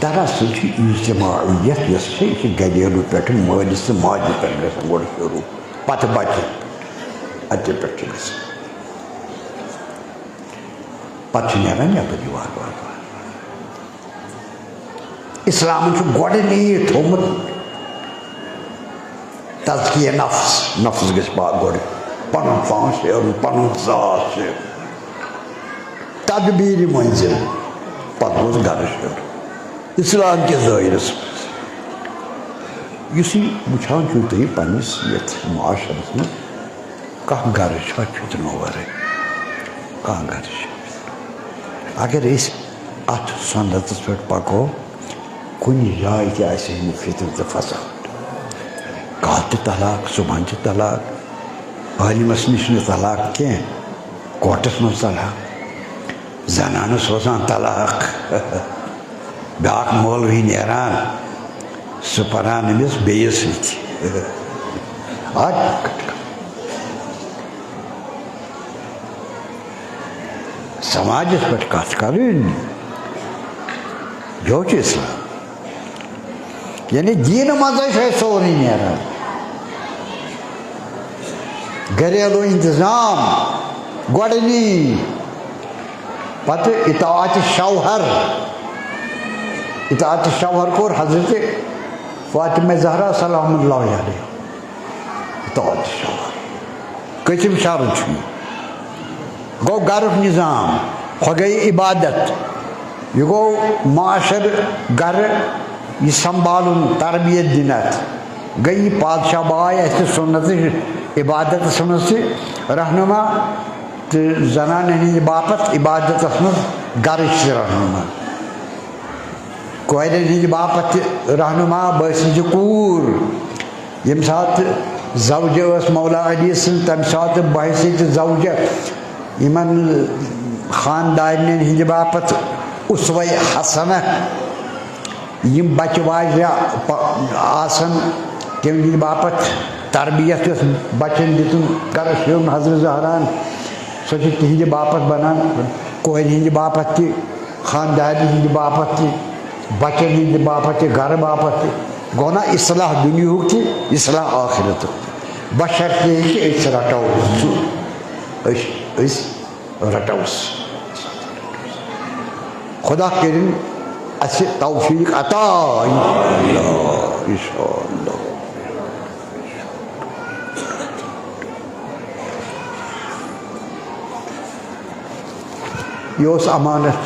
دراصل چھِ اجتماعیت یۄس چھِ یہِ چھِ گریلوٗ پٮ۪ٹھٕ مٲلِس تہٕ ماجہِ پٮ۪ٹھ گژھان گۄڈٕ شروٗع پتہٕ بچہِ اَتے پٮ۪ٹھ چھِ گژھان پتہٕ چھِ نیران یپٲری وارٕ وارٕ اسلامن چھُ گۄڈٕنی تھوٚومُت تزکیہ نفس گژھِ گۄڈٕ پنُن پان شیرُن پنُن ذات شیرُن تدبیٖرِ مٔنزِل پتہٕ گوٚژھ گرٕ شیرُن اسلام کِس دٲیرس منٛز یُس یہِ وٕچھان چھُو تُہۍ پننِس یتھ معاشرس منٛز کانٛہہ گرٕ چھا فِتنو ورٲے کانٛہہ گرٕ چھِ اگر أسۍ اتھ سنتس پٮ۪ٹھ پکو کُنہِ جایہِ تہِ آسہِ ہے نہٕ فِتنہٕ تہٕ فساد کالہٕ تہِ طلاق صبحن تہِ طلاق عٲلمس نِش نہٕ طلاق کینٛہہ کورٹس منٛز طلاق زنانس روزان طلاق بیٛاکھ مولوی نیران سُہ پران أمِس بیٚیِس سۭتۍ سماجس پہ کت کریں جو اسلام یعنی دین مزے سورے نیران گھریلو انتظام گۄڈنی پتہ اطاعت شوہر کور حضرت فاطمہ زہرا سلام اللہ علیہ اطاعت شوہر کتم شرط گو گھرک نظام خو گئی عبادت یہ گو معاشر گھر یہ سنبھالن تربیت دنت گئی پادشاہ بائے اس سنت عبادت مز رہنما تو زنان ہند باپت عبادت مز گرچ رہنما کورین ہند باپت رہنما بسنج کور یم سات زوجہ اس مولا علی سن تم سات بحثیت زوجہ یمن خاندارن ہند باپت اسوہ حسنہ یم بچہ واجہ آسن تم ہند باپت تربیت یس بچن دتن کرش حضرت زہران سو تہند باپت بنان کور ہند باپت تہ خاندار ہند باپت تہ بچن ہند باپت تہ گھر باپت تہ گو نا اصلاح دنیاہک تہ اصلاح آخرتک بشرطے کہ أسۍ رٹوس خدا کرن اس توفیق عطا انشاءاللہ. یہ اس امانت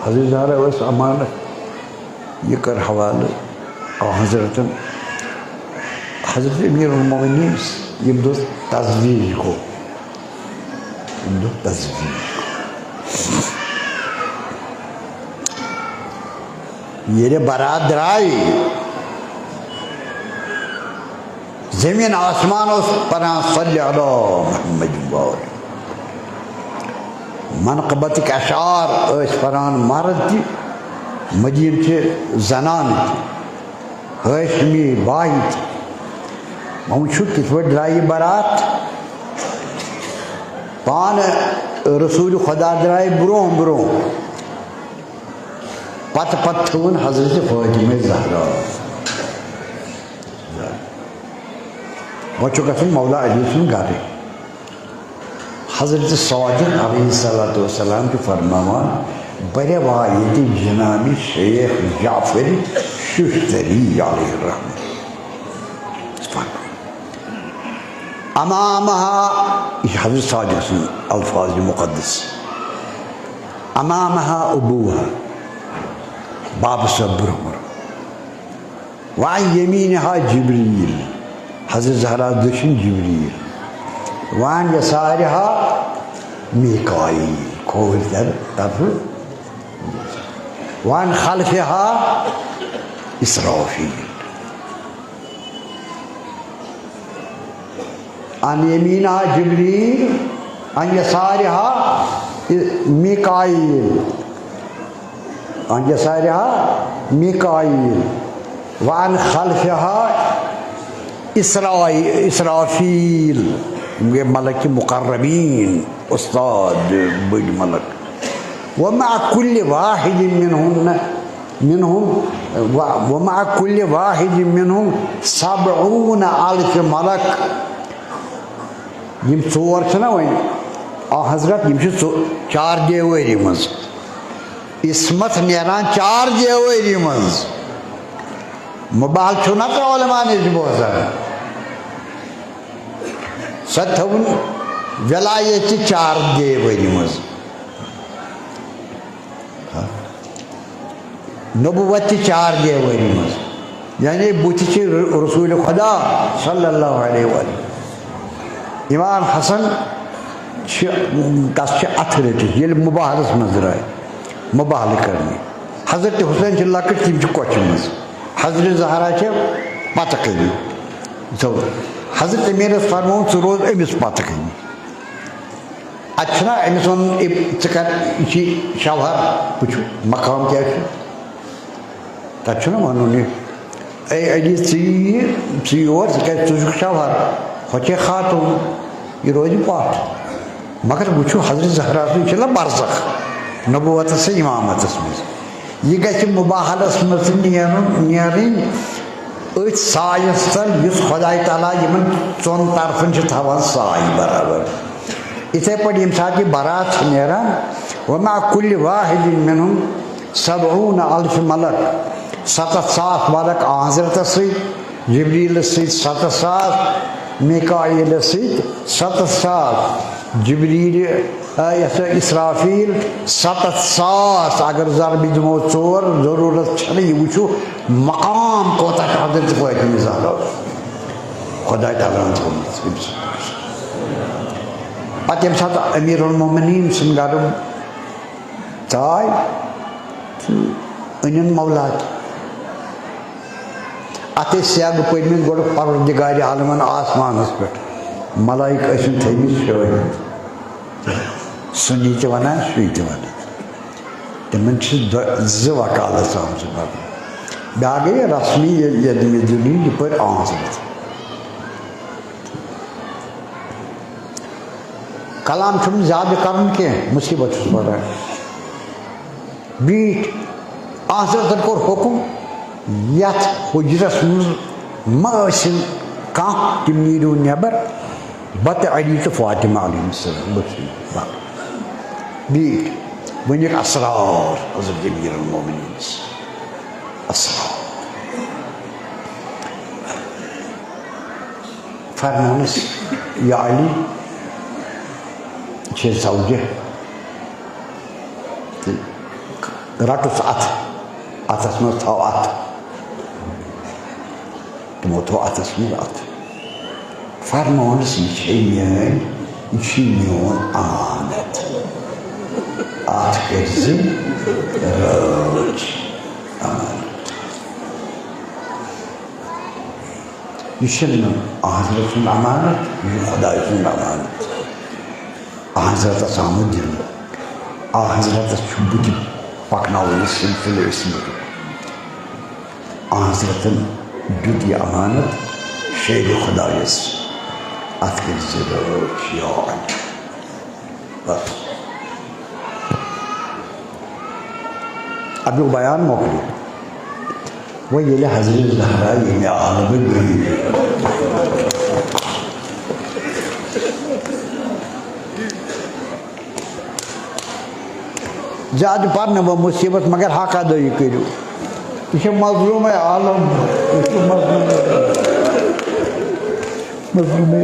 حضرت زہرا اس امانت یہ کر حوالہ حضرت امیر المومنین یم دو تزویج کو یہ برات درائے زمین آسمان اس پناہ صلی علی محمد بار منقبت کے اشعار اس پران مرد تھی مدین سے زنان تھی ہاشمی بائی تھی مہمشو کس وقت درائی برات پان رسول خدا درائی برون پت تھون حضرت فاطمہ زہرا وہ گھن مولا علی سن گھر حضرت صادق علیہ السلام کی فرماوان برے وایت جناب شیخ جعفر ششتری علیہ الرحمہ امامها حضرت صادق سن الفاظ مقدس امامها ابوها باب صبر وعن يمينها جبريل حضرت زہرا دشن جبريل وعن يسارها ميكائيل کھول در طرف وعن خلفها اسرافيل عن يمينها جبريل عن يسارها ميكائيل عن يسارها ميكائيل وعن خلفها اسرافيل ملك مقربين استاد بج ملك ومع كل واحد منهم 70,000 ملك یم ژور چھنا وۄنۍ حضرت یم چھِ 4 دیوٲری منٛز عصمت نیران 4 دیوٲری منٛز مبال چھُ نا علماء نِش بوزان سۄ تھٲوٕن ولایت تہِ 4 دیوٲری منٛز نبوت تہِ 4 دیوٲری منٛز یعنی بُتھِ چھِ رسول خدا صلی اللہ علیہ وسلم امام حسن تس اتھ رٹت یل مباہلس مز درائے مباہل کرنے حضرت حسین لکٹ تم کوچہ مز حضرت زہرا پتہ کنی حضرت امیرس فرمون ثہ روز امس پتہ کنی اتنا امس ون ثر یہ شوہر وچو مقام کیا تک ون اے علی ثی یور ثہ شوہر ہوچے خاتون یہ روز پاٹ مگر وچھو حضرت زہرا سن برزخ نبوت سے امامت مز یہ گژھِ مباحلس مز نیرٕنۍ أتھۍ سایس تل یُس خۄداے تعالیٰ یِمن ژۄن طرفن چھُ تھاوان سایہِ برابر یِتھے پٲٹھۍ ییٚمہِ ساتہٕ یہِ برات چھِ نیران وما کُلہِ واحدٍ منہم 70,000 ملک 7,000 ملک حضرتس سۭتۍ جبریٖلس سۭتۍ 7,000 میکایلس سۭتۍ 7,000 جبریٖل اسرافیل 7,000 اگر ضربہِ دِمو 4 ضروٗرت چھنہٕ یہِ وٕچھو مقام کوتاہ چھُ حضرت فاطمہ زہرا خۄداے تعالیٰ ہن تھوٚومُت پتہٕ ییٚمہِ ساتہٕ امیٖر المومنیٖن سُنٛد گرٕ ژاے تہٕ أنِن مولاد اتھ ٲسۍ سیٚگ پٔرمٕتۍ گۄڈٕ پروردگارِ عالمن آسمانس پٮ۪ٹھ ملٲیِک ٲسِن تھٲیمٕتۍ شٲہِد سُنی تہِ ونان سُے تہِ ونان تِمن چھِ 2 وکالت آمژٕ پتہٕ بیٛاکھ گٔے رسمی ییٚلہِ دِنۍ یپٲرۍ آمژٕ کلام چھُنہٕ زیادٕ کرُن کینٛہہ مُصیبت چھُس بڑان بیٖٹھۍ حضرتن کوٚر حُکم یتھ حُجرس منٛز مہ ٲسِن کانٛہہ تِم نیٖرِو نٮ۪بر بتہٕ علی تہٕ فاطمہ علیہ السلام بیٖٹھۍ ؤنِکھ اسرار حضرت امیر المومنیٖنس اسرار فرمونس یا علی چھے زوجہ تہٕ رٹُس اتھس منٛز تھاو اتھ تِمو تھوٚو اتھس منٛز اتھ فرمونس یہِ چھے میٲنۍ یہِ چھُے میون امانت اتھ کٔرزِ رٲچھ امانت یہِ چھُنہٕ حضرت سُنٛد امانت یہِ چھُ خۄداے سُنٛد امانت حضرتس آمُت دِنہٕ حضرتس چھُ بُتھِ پکناوُن سلسلہٕ ٲسمٕتۍ حضرتن دیُت یہِ امانت شیرِ خۄدایس اتھ کٔرزِ رٲچھ یا علی بس امیُک بیان مۄکلیو وۄنۍ ییٚلہِ حضرت زہرا ییٚمہِ عالمہٕ گٔے زیادٕ پرنہٕ وۄنۍ مُصیبت مگر حق ادٲیی کٔرِو یہِ چھِ مظلوٗمے عالم یہِ چھُ مظلوٗمے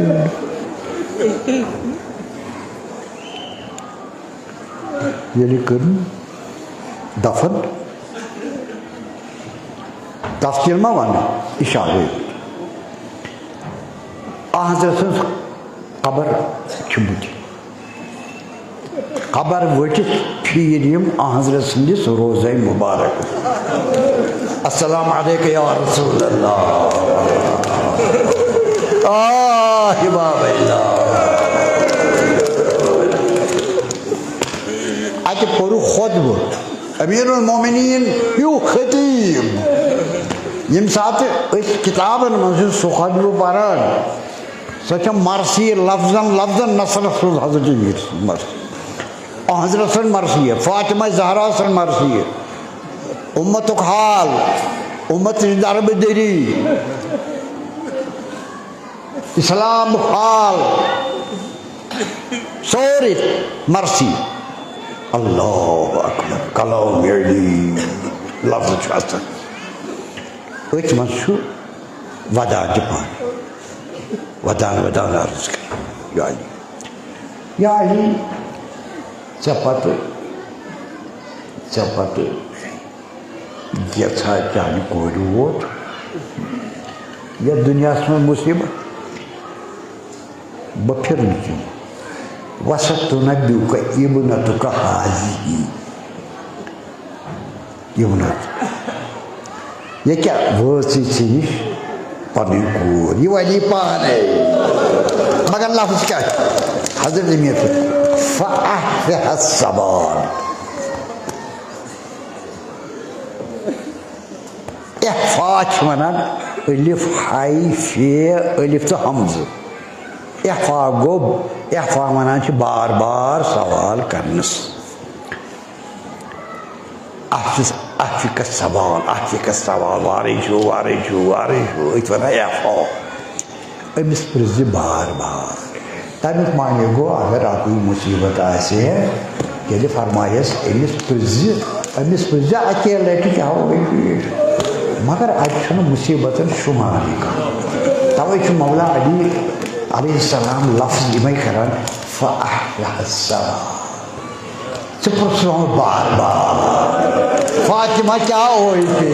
ییٚلہِ کٔرٕن دفن تفصیٖل ما ونہٕ اِشارے حضرت سٕنٛز قبر چھِ بُتھِ قبر ؤٹِتھ پھیٖرۍ یِم حضرت سٕنٛدِس روزے مُبارک السلام علیکم یا رسول اللہ باب اللہ اتہِ پوٚرُکھ خۄطبہٕ امیر المومنیٖن ہیوٗ خطیٖب ییٚمہِ ساتہٕ أسۍ کِتابن منٛز چھِ سُہ خۄطبہٕ پران سۄ چھےٚ مرثی لفظن لفظن نثرس سُنٛد حضرت امیر سٕنٛز مرثی حضرت سٕنٛز مرثی فاطمہ زہرا سٕنٛز مرثی اُمتُک حال اُمتٕچ دربٕدٔری اِسلامُک حال سورُے مرثی اللہ اکبر کلام علی لفظ چھُ آسان أتھۍ منٛز چھُ وداع تہِ پانہٕ ودان عرض کران یا علی ژےٚ پتہٕ یژھا چانہِ کورِ ووت یتھ دُنیاہس منٛز مُصیبت بہٕ پھِرٕ نہٕ کیٚنٛہہ وستُنبِّئُکَ ابنتُکَ ہٰذِہِ ابنت یہِ کیٛاہ وٲژٕے ژےٚ نِش پنٕنۍ کوٗر یہِ وَنی پانے مگر لفظ کیٛاہ چھُ حضرت امیر فأحفِظ الصبر احفا چھِ وَنان الف حے فے الف تہٕ حمزٕ احفا گوٚو احفا ونان بار بار سوال کرنس کس سوال وارے چھو ات ونان احفا امس پرز بار بار تمیک معنی گو اگر آپ مصیبت آسے یعنی فرمائیس امس پرز اکے لٹہ کیا ہو گئی مگر اتہ مصیبتن شمار توے مولا علی علیہ السلام لفظ یمے کران فاحلح السلام ثہ بار بار فاطمہ کیا ہوئی پہ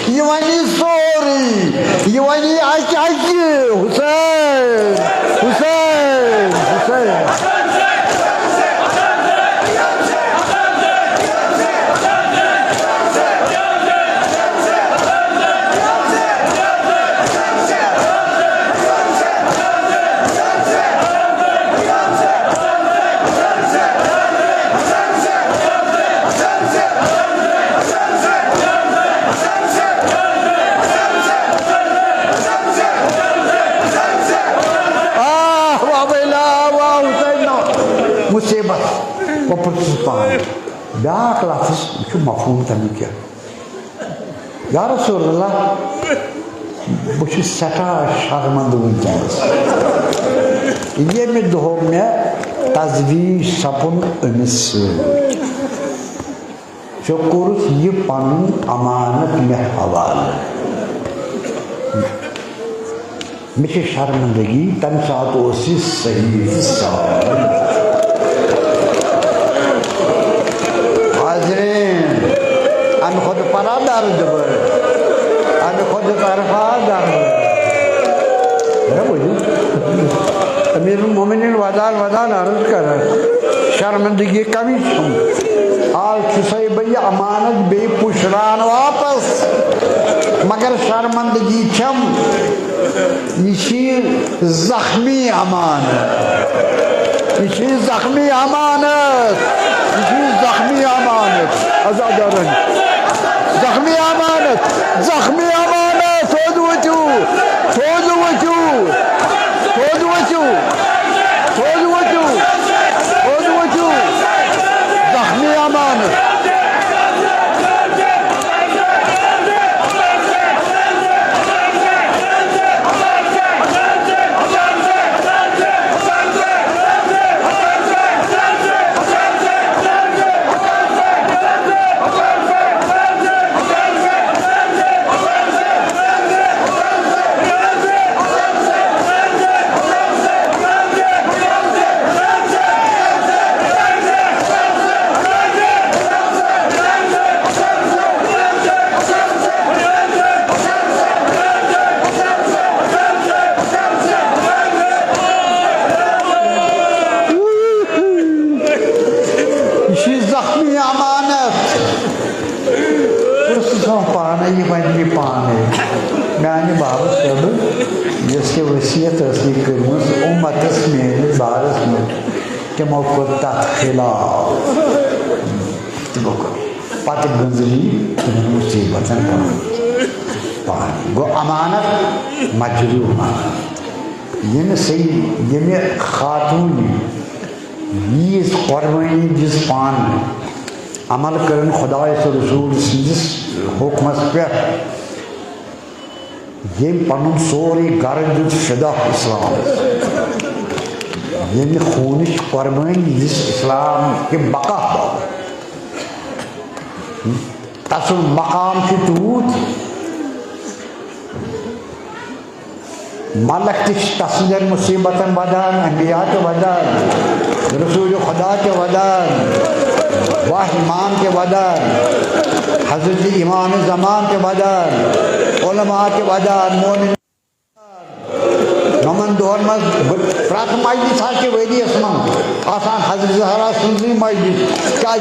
یہ ونی سوری یہ ونی حسین حسین حسین مصیبت وہ پرسس پان بیاکھ لفظ یہ مفہوم تمیک کیا یا رسول اللہ بہ سٹھا شرمند ونکس یمہ دہ مے تزویج سپن امس ژےٚ کوٚرُتھ یہ پنن امانت مے حوالہ مے چھ شرمندگی تمہ سات اوس یہ صحیح سوال امہ خود پڑا درد امہ خود طرفہ درد امیر المومنین ودان عرض کر شرمندگی کمی چھم آج چھسے بھئی امانت بے پشران واپس مگر شرمندگی چھم یہ زخمی امانت یہ زخمی امانت ازادارن زخمی امانت تھوٚد ؤتھِو زخمی امانت پانے میانہ بابا صٲب یس یہ وصیت ٲسٕکھ کٔرمٕژ اُمتس میٲنِس بارس منٛز تِمو کوٚر تتھ خلاف تِمو کوٚر پتہٕ گٔنٛزری تِمن مُصیبتن پانے گوٚو امانت مجروح ییٚمہِ خاتوٗن ییٖژ قۄربٲنی دِژ پانہٕ عمل کرن خدائے رسول سندس حکمس پہ یم پن سوری گر دت فدا اسلام یم خونچ قربانی دس اسلام کے بقا تسن مقام تیوت ملک تسندین مصیبتن ودان انبیاء کے ودان رسول خدا کے ودان واہ امام کے ودان حضرت امام زمان کے ودان علماء کے ودان مومن نمن دہن مز پرت مجلس ورس من آسان حضرت زہرا سنزی مجلس کیا